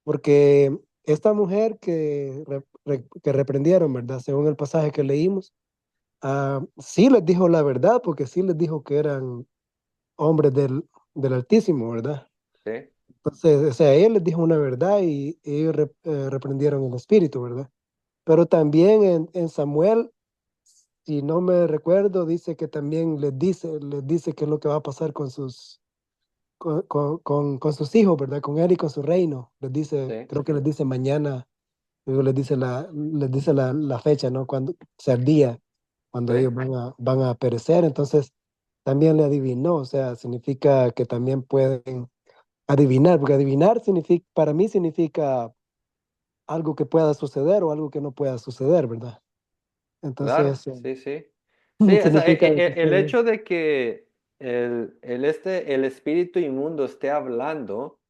porque esta mujer que reprendieron, ¿verdad? Según el pasaje que leímos, sí les dijo la verdad, porque sí les dijo que eran hombres del Altísimo, ¿verdad? Sí, Entonces, o sea, él les dijo una verdad y ellos reprendieron el espíritu, ¿verdad? Pero también en Samuel, si no me recuerdo, dice que también les dice qué es lo que va a pasar con sus hijos, ¿verdad? Con él y con su reino. Les dice, sí, creo que les dice mañana, luego les dice la fecha, ¿no? Cuando, o sea, el día, sí, cuando ellos van a perecer. Entonces, también le adivinó, o sea, significa que también pueden adivinar, porque adivinar significa, para mí significa algo que pueda suceder o algo que no pueda suceder, ¿verdad? claro, Entonces, sí, sí. Sí, o sea, significa de que el puede. hecho de que el espíritu inmundo esté hablando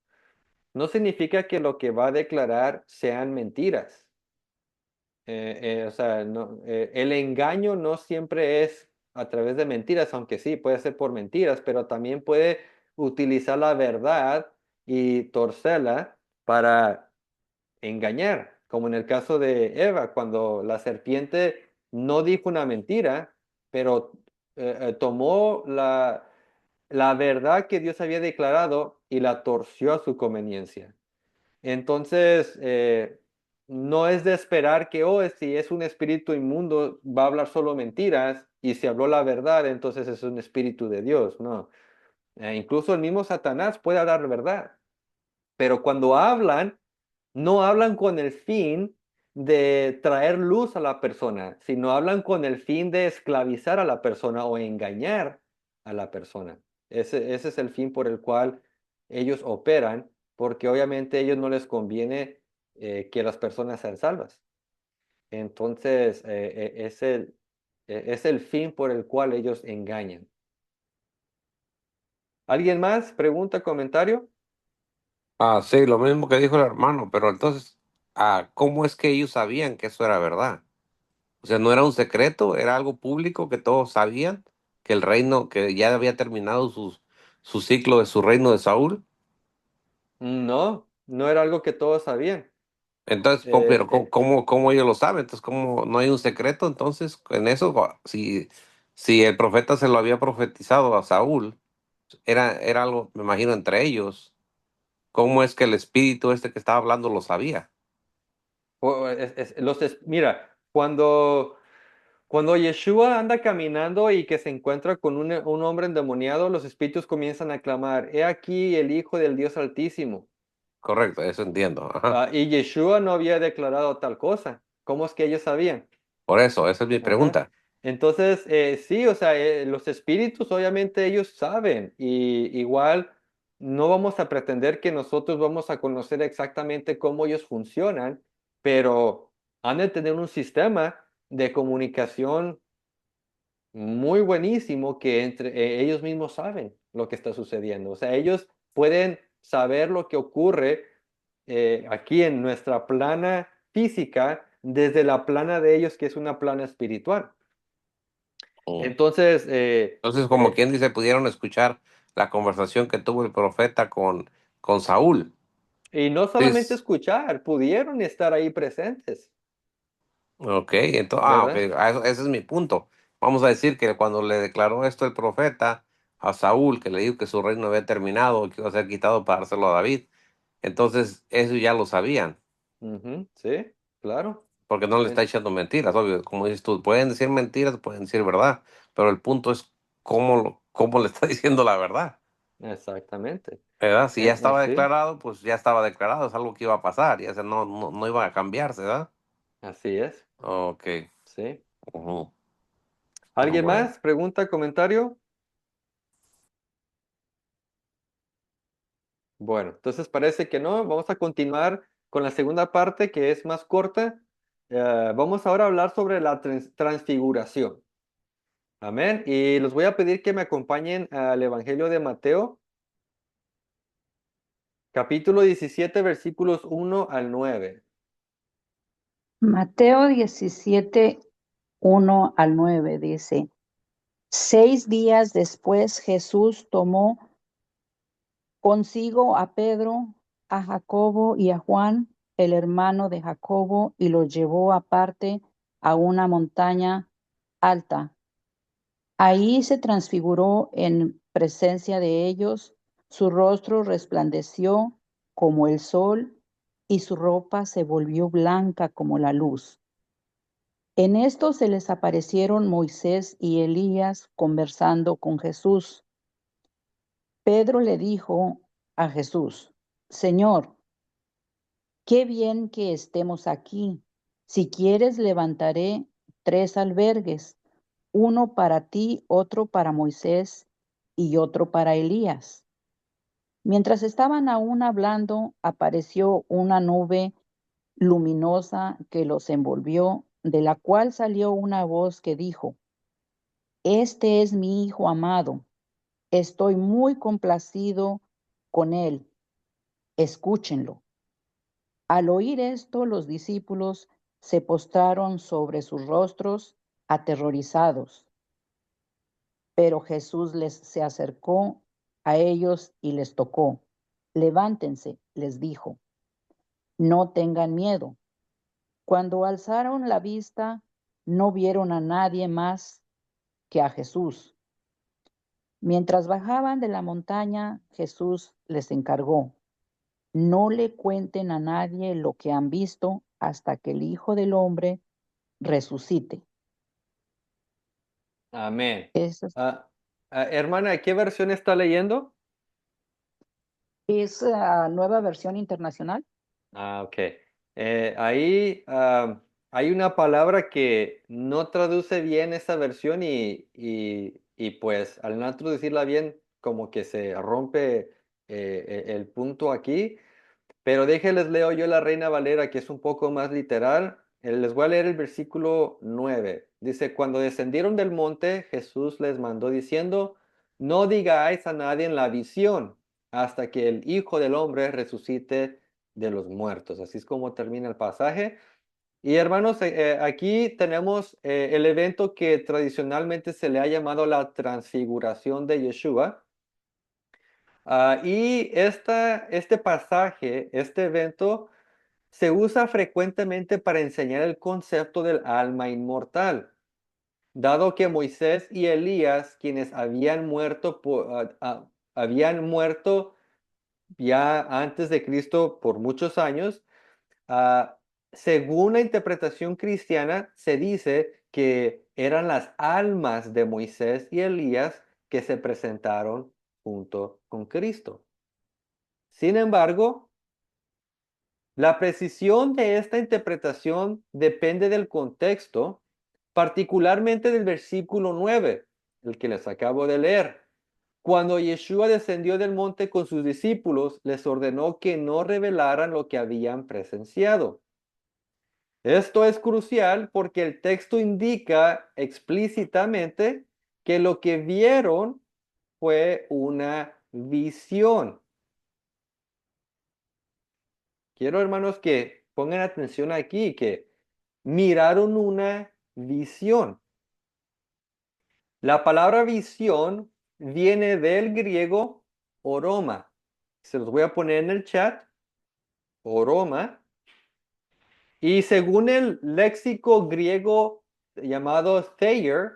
no significa que lo que va a declarar sean mentiras. O sea, el engaño no siempre es a través de mentiras, aunque sí, puede ser por mentiras, pero también puede utilizar la verdad y torcerla para engañar, como en el caso de Eva, cuando la serpiente no dijo una mentira, pero tomó la verdad que Dios había declarado y la torció a su conveniencia. Entonces, no es de esperar que, oh, si es un espíritu inmundo, va a hablar solo mentiras, y si habló la verdad, entonces es un espíritu de Dios, no. Incluso el mismo Satanás puede hablar verdad, pero cuando hablan, no hablan con el fin de traer luz a la persona, sino hablan con el fin de esclavizar a la persona o engañar a la persona. Ese es el fin por el cual ellos operan, porque obviamente a ellos no les conviene que las personas sean salvas. Entonces, es el fin por el cual ellos engañan. ¿Alguien más? ¿Pregunta, comentario? Sí, lo mismo que dijo el hermano, pero entonces, ¿cómo es que ellos sabían que eso era verdad? O sea, no era un secreto, era algo público que todos sabían, que el reino, que ya había terminado su ciclo de su reino de Saúl. No, no era algo que todos sabían. Entonces, Eh, pero eh, ¿cómo ellos lo saben? Entonces, ¿cómo no hay un secreto? Entonces, en eso, si el profeta se lo había profetizado a Saúl, era algo, me imagino, entre ellos. ¿Cómo es que el espíritu este que estaba hablando lo sabía? Mira, cuando Yeshua anda caminando y que se encuentra con un hombre endemoniado, los espíritus comienzan a clamar, he aquí el Hijo del Dios Altísimo. Correcto, eso entiendo. Ajá. Y Yeshua no había declarado tal cosa. ¿Cómo es que ellos sabían? Por eso, esa es mi Ajá. pregunta. Entonces, sí, o sea, los espíritus obviamente ellos saben y igual no vamos a pretender que nosotros vamos a conocer exactamente cómo ellos funcionan, pero han de tener un sistema de comunicación muy buenísimo que entre ellos mismos saben lo que está sucediendo. O sea, ellos pueden saber lo que ocurre aquí en nuestra plana física desde la plana de ellos, que es una plana espiritual. Mm. Entonces, Entonces, como quien dice, pudieron escuchar la conversación que tuvo el profeta con Saúl. y no Sí, solamente escuchar, pudieron estar ahí presentes, ok, entonces, ok, ¿verdad? ese es mi punto. Vamos a decir que cuando le declaró esto el profeta a Saúl, que le dijo que su reino había terminado, que iba a ser quitado para dárselo a David, entonces eso ya lo sabían. Ujú, sí. Claro. Porque no le está En- echando mentiras, obvio. Como dices tú, pueden decir mentiras, pueden decir verdad, pero el punto es cómo le está diciendo la verdad. Exactamente. ¿Verdad? Si ya estaba Sí, declarado, pues ya estaba declarado, es algo que iba a pasar, y ese no iba a cambiarse, ¿verdad? así es. Ok. Sí. Ujú. ¿Alguien Bueno. más? ¿Pregunta, comentario? Bueno, entonces parece que no. Vamos a continuar con la segunda parte que es más corta. Vamos ahora a hablar sobre la transfiguración. Amén. Y les voy a pedir que me acompañen al Evangelio de Mateo, capítulo 17, versículos 1 al 9. Mateo 17, 1 al 9 dice, 6 días después Jesús tomó consigo a Pedro, a Jacobo y a Juan, el hermano de Jacobo, y los llevó aparte a una montaña alta. Ahí se transfiguró en presencia de ellos, su rostro resplandeció como el sol y su ropa se volvió blanca como la luz. En esto se les aparecieron Moisés y Elías conversando con Jesús. Pedro le dijo a Jesús, Señor, qué bien que estemos aquí. Si quieres, levantaré 3 albergues, uno para ti, otro para Moisés y otro para Elías. Mientras estaban aún hablando, apareció una nube luminosa que los envolvió, de la cual salió una voz que dijo, Este es mi Hijo amado, estoy muy complacido con él, escúchenlo. Al oír esto, los discípulos se postraron sobre sus rostros, aterrorizados. Pero Jesús se acercó a ellos y les tocó. Levántense, les dijo, no tengan miedo. Cuando alzaron la vista, no vieron a nadie más que a Jesús. Mientras bajaban de la montaña, Jesús les encargó, no le cuenten a nadie lo que han visto hasta que el Hijo del Hombre resucite. Amén. Esa Ah, hermana, ¿qué versión está leyendo? es la nueva versión internacional. Ok. Ahí hay una palabra que no traduce bien esa versión y pues al no traducirla bien como que se rompe el punto aquí. Pero déjenles leo yo la Reina Valera, que es un poco más literal. Les voy a leer el versículo 9. Dice, cuando descendieron del monte, Jesús les mandó diciendo, no digáis a nadie en la visión hasta que el Hijo del Hombre resucite de los muertos. Así es como termina el pasaje. Y hermanos, aquí tenemos el evento que tradicionalmente se le ha llamado la transfiguración de Yeshua. Y este pasaje, este evento, se usa frecuentemente para enseñar el concepto del alma inmortal, dado que Moisés y Elías, quienes habían muerto ya antes de Cristo por muchos años, ah, según la interpretación cristiana, se dice que eran las almas de Moisés y Elías que se presentaron junto con Cristo. Sin embargo, la precisión de esta interpretación depende del contexto, particularmente del versículo 9, el que les acabo de leer. Cuando Yeshua descendió del monte con sus discípulos, les ordenó que no revelaran lo que habían presenciado. Esto es crucial porque el texto indica explícitamente que lo que vieron fue una visión. Quiero, hermanos, que pongan atención aquí, que miraron una visión. La palabra visión viene del griego oroma. Se los voy a poner en el chat. Oroma. Y según el léxico griego llamado Thayer,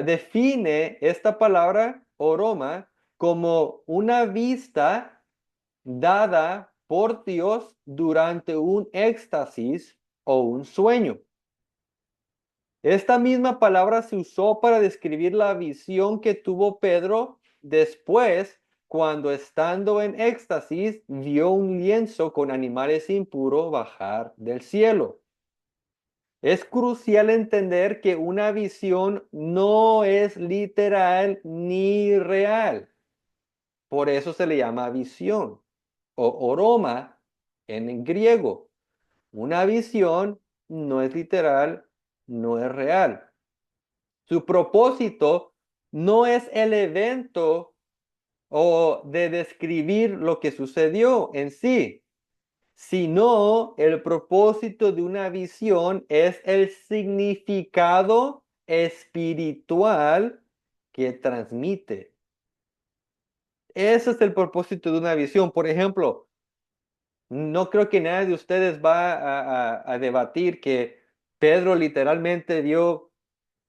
define esta palabra oroma como una vista dada por Dios durante un éxtasis o un sueño. Esta misma palabra se usó para describir la visión que tuvo Pedro después, cuando estando en éxtasis vio un lienzo con animales impuros bajar del cielo. Es crucial entender que una visión no es literal ni real. Por eso se le llama visión o oroma en griego. Una visión no es literal, no es real. Su propósito no es el evento o de describir lo que sucedió en sí, sino el propósito de una visión es el significado espiritual que transmite. Ese es el propósito de una visión. Por ejemplo, no creo que nadie de ustedes va a debatir que Pedro literalmente vio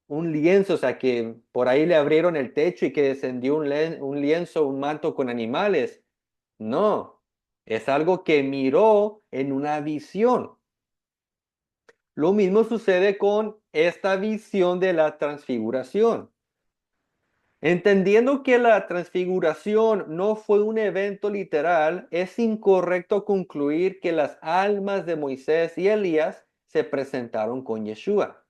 un lienzo, o sea, que por ahí le abrieron el techo y que descendió un lienzo, un manto con animales. No, es algo que miró en una visión. Lo mismo sucede con esta visión de la transfiguración. Entendiendo que la transfiguración no fue un evento literal, es incorrecto concluir que las almas de Moisés y Elías se presentaron con Yeshua.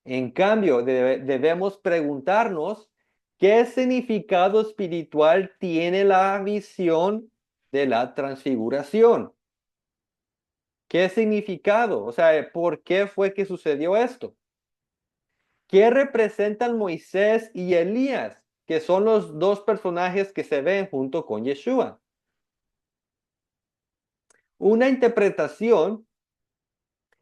En cambio, debemos preguntarnos qué significado espiritual tiene la visión de la transfiguración. ¿Qué significado? O sea, ¿por qué fue que sucedió esto? ¿Qué representan Moisés y Elías, que son los dos personajes que se ven junto con Yeshua? Una interpretación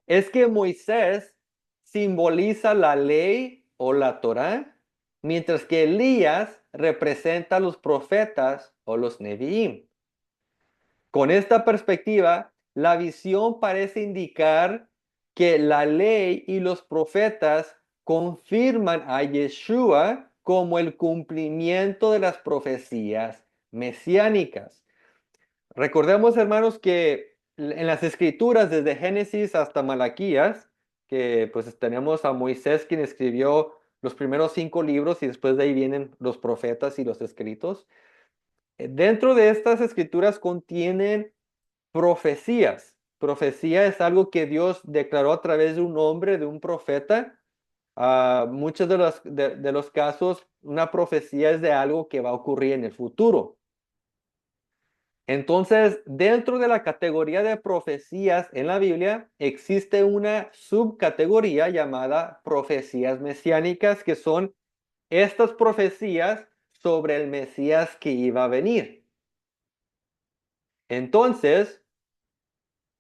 es que Moisés simboliza la ley o la Torá, mientras que Elías representa a los profetas o los Neviim. Con esta perspectiva, la visión parece indicar que la ley y los profetas confirman a Yeshua como el cumplimiento de las profecías mesiánicas. Recordemos, hermanos, que en las escrituras, desde Génesis hasta Malaquías, que pues tenemos a Moisés quien escribió los primeros 5 libros y después de ahí vienen los profetas y los escritos. Dentro de estas escrituras contienen profecías. Profecía es algo que Dios declaró a través de un hombre, de un profeta. Muchos de los casos, una profecía es de algo que va a ocurrir en el futuro. Entonces, dentro de la categoría de profecías en la Biblia, existe una subcategoría llamada profecías mesiánicas, que son estas profecías sobre el Mesías que iba a venir. Entonces,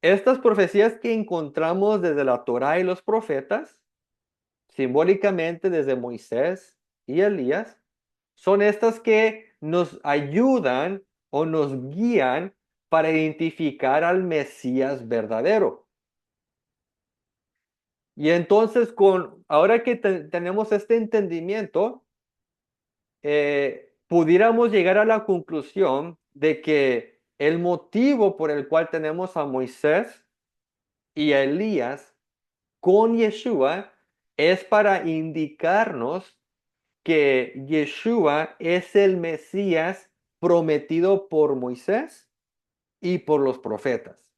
estas profecías que encontramos desde la Torá y los profetas, simbólicamente desde Moisés y Elías, son estas que nos ayudan o nos guían para identificar al Mesías verdadero. Y entonces, ahora que tenemos este entendimiento, pudiéramos llegar a la conclusión de que el motivo por el cual tenemos a Moisés y a Elías con Yeshua es para indicarnos que Yeshua es el Mesías prometido por Moisés y por los profetas.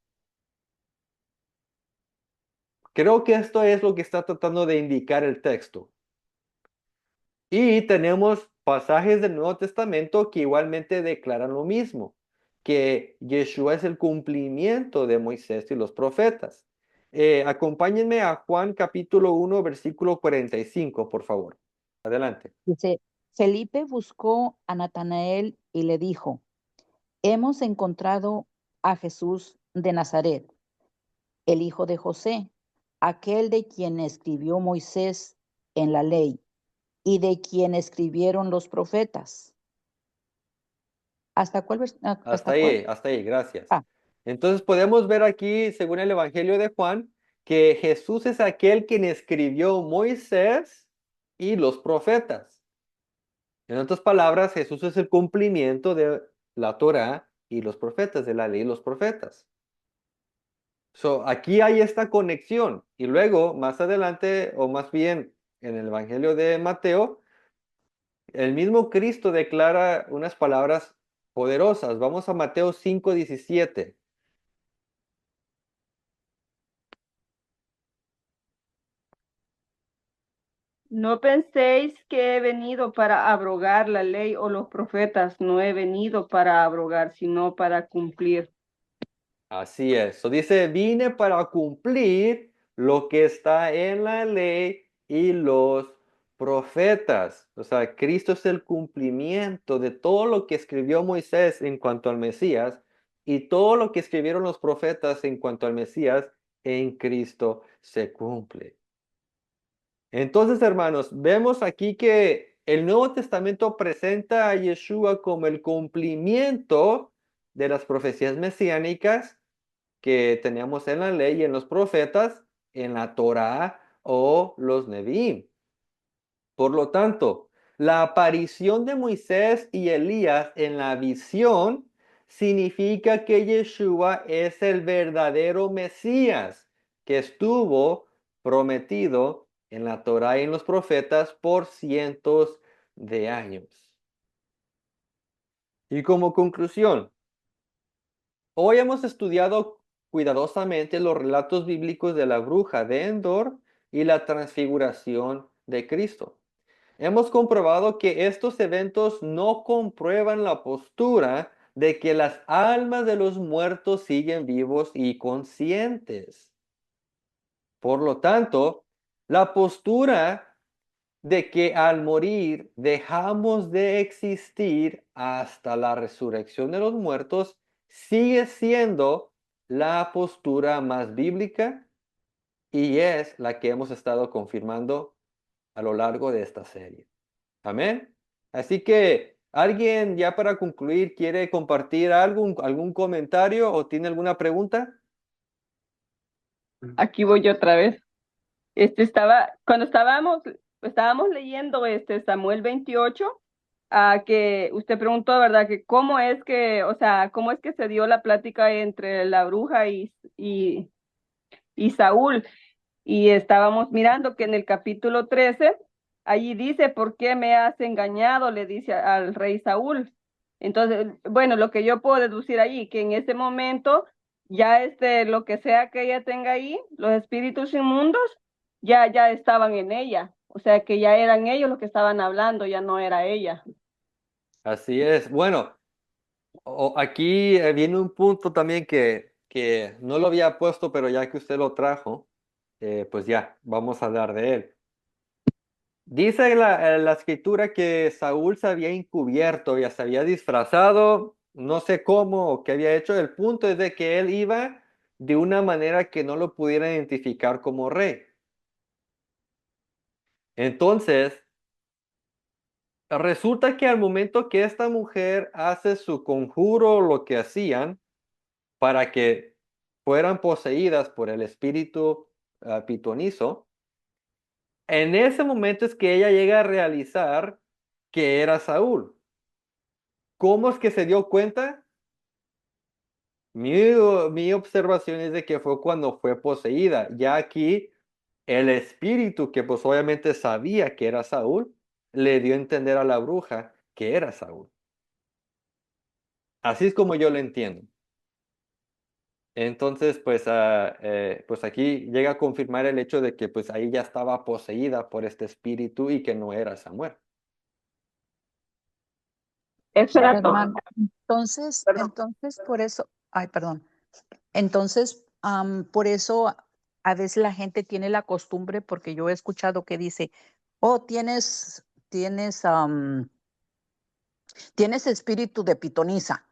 Creo que esto es lo que está tratando de indicar el texto. Y tenemos pasajes del Nuevo Testamento que igualmente declaran lo mismo, que Yeshua es el cumplimiento de Moisés y los profetas. Acompáñenme a Juan capítulo 1, versículo 45, por favor. Adelante. Dice, Felipe buscó a Natanael y le dijo, hemos encontrado a Jesús de Nazaret, el hijo de José, aquel de quien escribió Moisés en la ley y de quien escribieron los profetas. ¿Hasta cuál? Hasta ¿Hasta cuál? ahí, gracias. Ah, Entonces podemos ver aquí, según el Evangelio de Juan, que Jesús es aquel quien escribió Moisés y los profetas. En otras palabras, Jesús es el cumplimiento de la Torá y los profetas, de la ley y los profetas. So, aquí hay esta conexión. Y luego, más adelante, o más bien en el Evangelio de Mateo, el mismo Cristo declara unas palabras poderosas. Vamos a Mateo 5:17. No penséis que he venido para abrogar la ley o los profetas. No he venido para abrogar, sino para cumplir. Así es. So dice, vine para cumplir lo que está en la ley y los profetas. O sea, Cristo es el cumplimiento de todo lo que escribió Moisés en cuanto al Mesías y todo lo que escribieron los profetas en cuanto al Mesías en Cristo se cumple. Entonces, hermanos, vemos aquí que el Nuevo Testamento presenta a Yeshua como el cumplimiento de las profecías mesiánicas que teníamos en la ley y en los profetas, en la Torá o los Nevi'im. Por lo tanto, la aparición de Moisés y Elías en la visión significa que Yeshua es el verdadero Mesías que estuvo prometido en la Torá y en los profetas por cientos de años. Y como conclusión, hoy hemos estudiado cuidadosamente los relatos bíblicos de la bruja de Endor y la transfiguración de Cristo. Hemos comprobado que estos eventos no comprueban la postura de que las almas de los muertos siguen vivos y conscientes. Por lo tanto, la postura de que al morir dejamos de existir hasta la resurrección de los muertos sigue siendo la postura más bíblica y es la que hemos estado confirmando a lo largo de esta serie. Amén. Así que, ¿alguien ya para concluir quiere compartir algún comentario o tiene alguna pregunta? Aquí voy yo otra vez. Cuando estábamos leyendo Samuel 28, que usted preguntó, ¿verdad? Que cómo es que, o sea, cómo es que se dio la plática entre la bruja y Saúl. Y estábamos mirando que en el capítulo 13, allí dice, ¿por qué me has engañado? Le dice al rey Saúl. Entonces, bueno, lo que yo puedo deducir allí, que en ese momento ya lo que sea que ella tenga ahí, los espíritus inmundos, ya estaban en ella. O sea que ya eran ellos los que estaban hablando, ya no era ella. Así es. Bueno, aquí viene un punto también que no lo había puesto, pero ya que usted lo trajo, pues ya, vamos a hablar de él. Dice la escritura que Saúl se había encubierto, ya se había disfrazado, no sé cómo o qué había hecho. El punto es de que él iba de una manera que no lo pudiera identificar como rey. Entonces, resulta que al momento que esta mujer hace su conjuro, lo que hacían para que fueran poseídas por el espíritu pitonizo, en ese momento es que ella llega a realizar que era Saúl. ¿Cómo es que se dio cuenta? Mi, mi observación es de que fue cuando fue poseída. Ya aquí el espíritu que pues obviamente sabía que era Saúl, le dio a entender a la bruja que era Saúl. Así es como yo lo entiendo. Entonces, pues aquí llega a confirmar el hecho de que pues ahí ya estaba poseída por este espíritu y que no era Samuel. Eso era todo. Hermano, entonces por eso, ay, perdón. Entonces, por eso a veces la gente tiene la costumbre, porque yo he escuchado que dice, oh, tienes espíritu de pitonisa,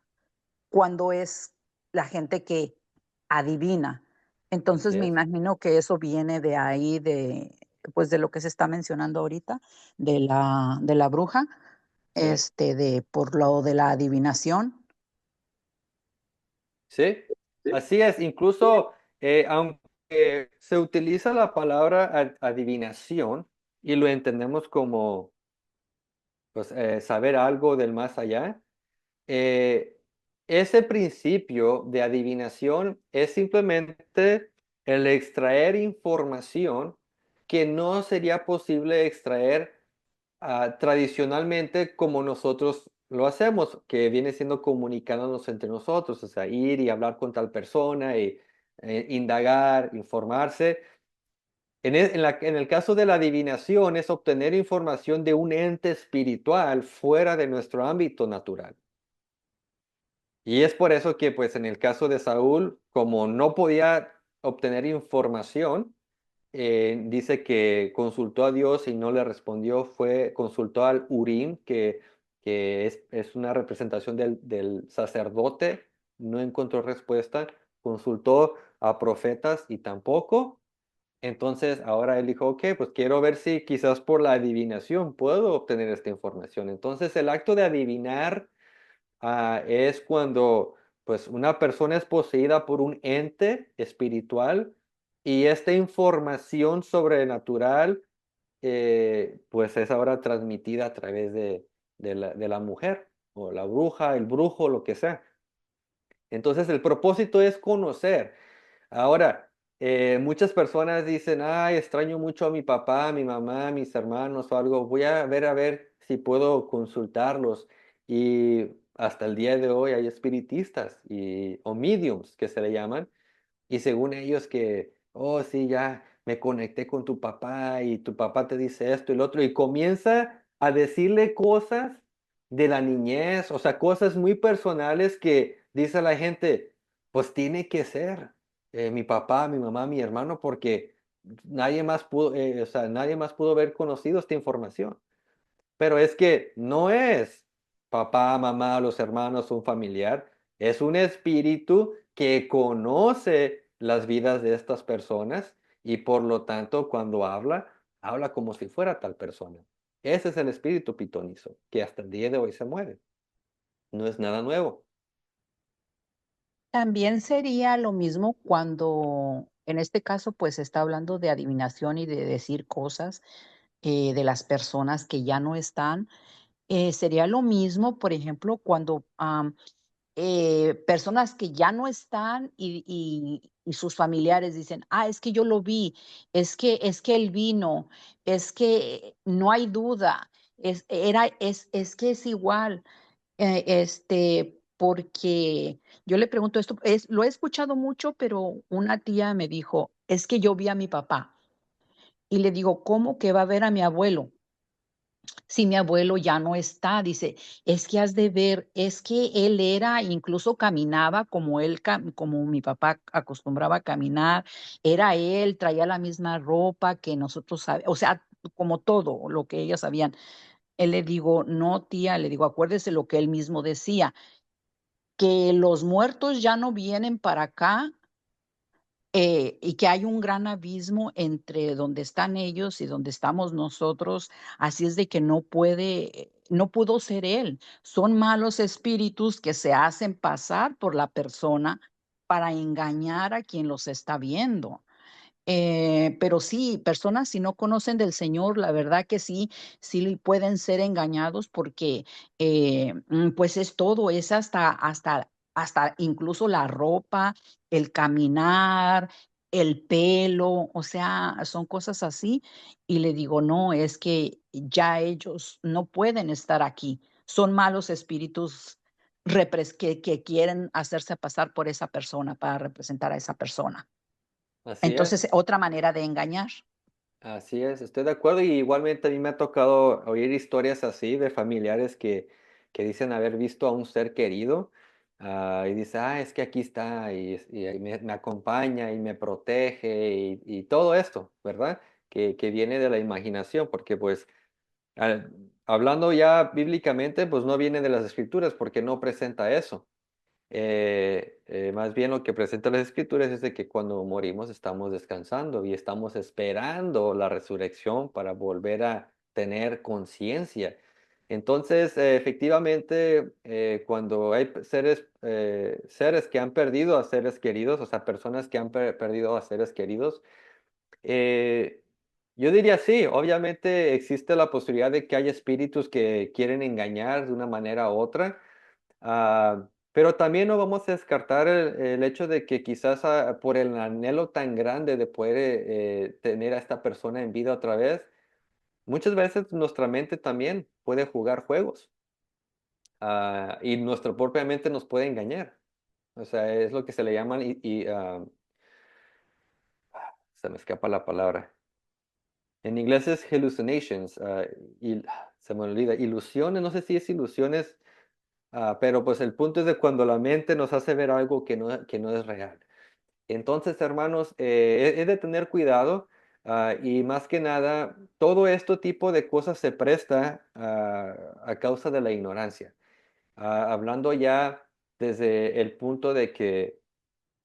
cuando es la gente que adivina. Entonces Así me es. imagino que eso viene de ahí, pues de lo que se está mencionando ahorita, de la bruja, Sí. por lo de la adivinación. Sí, así es. Incluso, aunque se utiliza la palabra adivinación y lo entendemos como pues, saber algo del más allá, eh, ese principio de adivinación es simplemente el extraer información que no sería posible extraer tradicionalmente como nosotros lo hacemos, que viene siendo comunicándonos entre nosotros, o sea, ir y hablar con tal persona y indagar, informarse. En el caso de la adivinación es obtener información de un ente espiritual fuera de nuestro ámbito natural. Y es por eso que, pues, en el caso de Saúl, como no podía obtener información, dice que consultó a Dios y no le respondió, consultó al Urim, que es una representación del sacerdote, no encontró respuesta, consultó a profetas y tampoco. Entonces ahora él dijo, ok, pues quiero ver si quizás por la adivinación puedo obtener esta información. Entonces el acto de adivinar es cuando pues una persona es poseída por un ente espiritual y esta información sobrenatural pues es ahora transmitida a través de la mujer o la bruja, el brujo, lo que sea. Entonces el propósito es conocer. Ahora, muchas personas dicen, ay, extraño mucho a mi papá, a mi mamá, a mis hermanos o algo. Voy a ver si puedo consultarlos. Y hasta el día de hoy hay espiritistas o mediums que se le llaman. Y según ellos que, oh, sí, ya me conecté con tu papá y tu papá te dice esto y lo otro. Y comienza a decirle cosas de la niñez, o sea, cosas muy personales que dice la gente, pues tiene que ser mi papá, mi mamá, mi hermano, porque o sea, nadie más pudo haber conocido esta información. Pero es que no es papá, mamá, los hermanos, un familiar, es un espíritu que conoce las vidas de estas personas y por lo tanto cuando habla, habla como si fuera tal persona. Ese es el espíritu pitonizo, que hasta el día de hoy se mueve. No es nada nuevo. También sería lo mismo cuando, en este caso, pues se está hablando de adivinación y de decir cosas de las personas que ya no están. Sería lo mismo, por ejemplo, cuando personas que ya no están y sus familiares dicen, ah, es que yo lo vi, es que él vino, es que no hay duda, es que es igual. Porque yo le pregunto esto, lo he escuchado mucho, pero una tía me dijo, es que yo vi a mi papá y le digo, ¿cómo que va a ver a mi abuelo? Si mi abuelo ya no está, dice, es que has de ver, es que él era, incluso caminaba como como mi papá acostumbraba a caminar, era él, traía la misma ropa que nosotros sabíamos, o sea, como todo lo que ellas sabían. Él le digo, no, tía, le digo, acuérdese lo que él mismo decía, que los muertos ya no vienen para acá, y que hay un gran abismo entre donde están ellos y donde estamos nosotros, así es de que no pudo ser él. Son malos espíritus que se hacen pasar por la persona para engañar a quien los está viendo. Pero sí, personas si no conocen del Señor, la verdad que sí, sí pueden ser engañados porque pues es todo, es hasta incluso la ropa, el caminar, el pelo, o sea, son cosas así. Y le digo, no, es que ya ellos no pueden estar aquí. Son malos espíritus que quieren hacerse pasar por esa persona para representar a esa persona. Así es. Entonces, otra manera de engañar. Así es, estoy de acuerdo y igualmente a mí me ha tocado oír historias así de familiares que dicen haber visto a un ser querido y dice, es que aquí está y ahí me acompaña y me protege y todo esto, ¿verdad? Que viene de la imaginación, porque pues al- hablando ya bíblicamente, pues no viene de las escrituras porque no presenta eso. Más bien lo que presenta las escrituras es de que cuando morimos estamos descansando y estamos esperando la resurrección para volver a tener conciencia. Entonces, efectivamente, cuando hay seres que han perdido a seres queridos, o sea, personas que han perdido a seres queridos, eh, yo diría sí, obviamente existe la posibilidad de que haya espíritus que quieren engañar de una manera u otra. Pero también no vamos a descartar el hecho de que quizás por el anhelo tan grande de poder tener a esta persona en vida otra vez, muchas veces nuestra mente también puede jugar juegos, y nuestra propia mente nos puede engañar. O sea, es lo que se le llaman, se me escapa la palabra. En inglés es hallucinations, y se me olvida, ilusiones, no sé si es ilusiones. Pero pues el punto es de cuando la mente nos hace ver algo que no es real. Entonces, hermanos, es de tener cuidado, y más que nada, todo este tipo de cosas se presta a causa de la ignorancia. Hablando ya desde el punto de que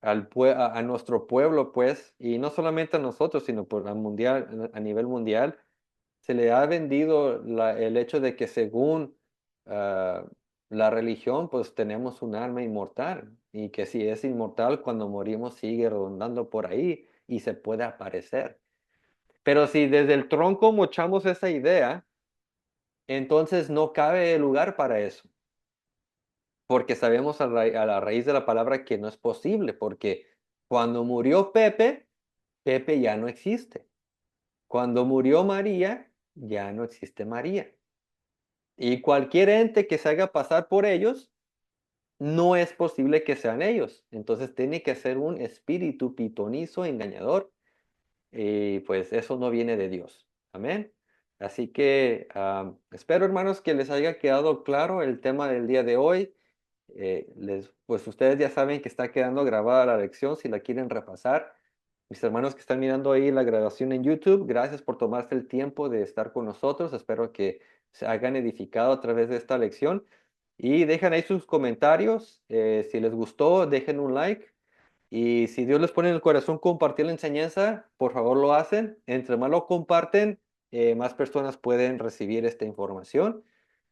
a nuestro pueblo, pues, y no solamente a nosotros, sino por a nivel mundial, se le ha vendido el hecho de que según ah, la religión, pues tenemos un alma inmortal y que si es inmortal, cuando morimos sigue rondando por ahí y se puede aparecer. Pero si desde el tronco mochamos esa idea, entonces no cabe lugar para eso, porque sabemos a la raíz de la palabra que no es posible, porque cuando murió Pepe, Pepe ya no existe. Cuando murió María, ya no existe María. Y cualquier ente que se haga pasar por ellos, no es posible que sean ellos. Entonces tiene que ser un espíritu pitonizo, engañador. Y pues eso no viene de Dios. Amén. Así que espero, hermanos, que les haya quedado claro el tema del día de hoy. Pues ustedes ya saben que está quedando grabada la lección si la quieren repasar. Mis hermanos que están mirando ahí la grabación en YouTube, gracias por tomarse el tiempo de estar con nosotros. Espero que se hayan edificado a través de esta lección. Y dejen ahí sus comentarios. Si les gustó, dejen un like. Y si Dios les pone en el corazón compartir la enseñanza, por favor lo hacen. Entre más lo comparten, más personas pueden recibir esta información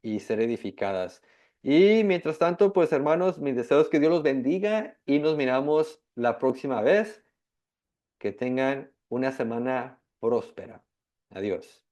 y ser edificadas. Y mientras tanto, pues hermanos, mis deseos que Dios los bendiga y nos miramos la próxima vez. Que tengan una semana próspera. Adiós.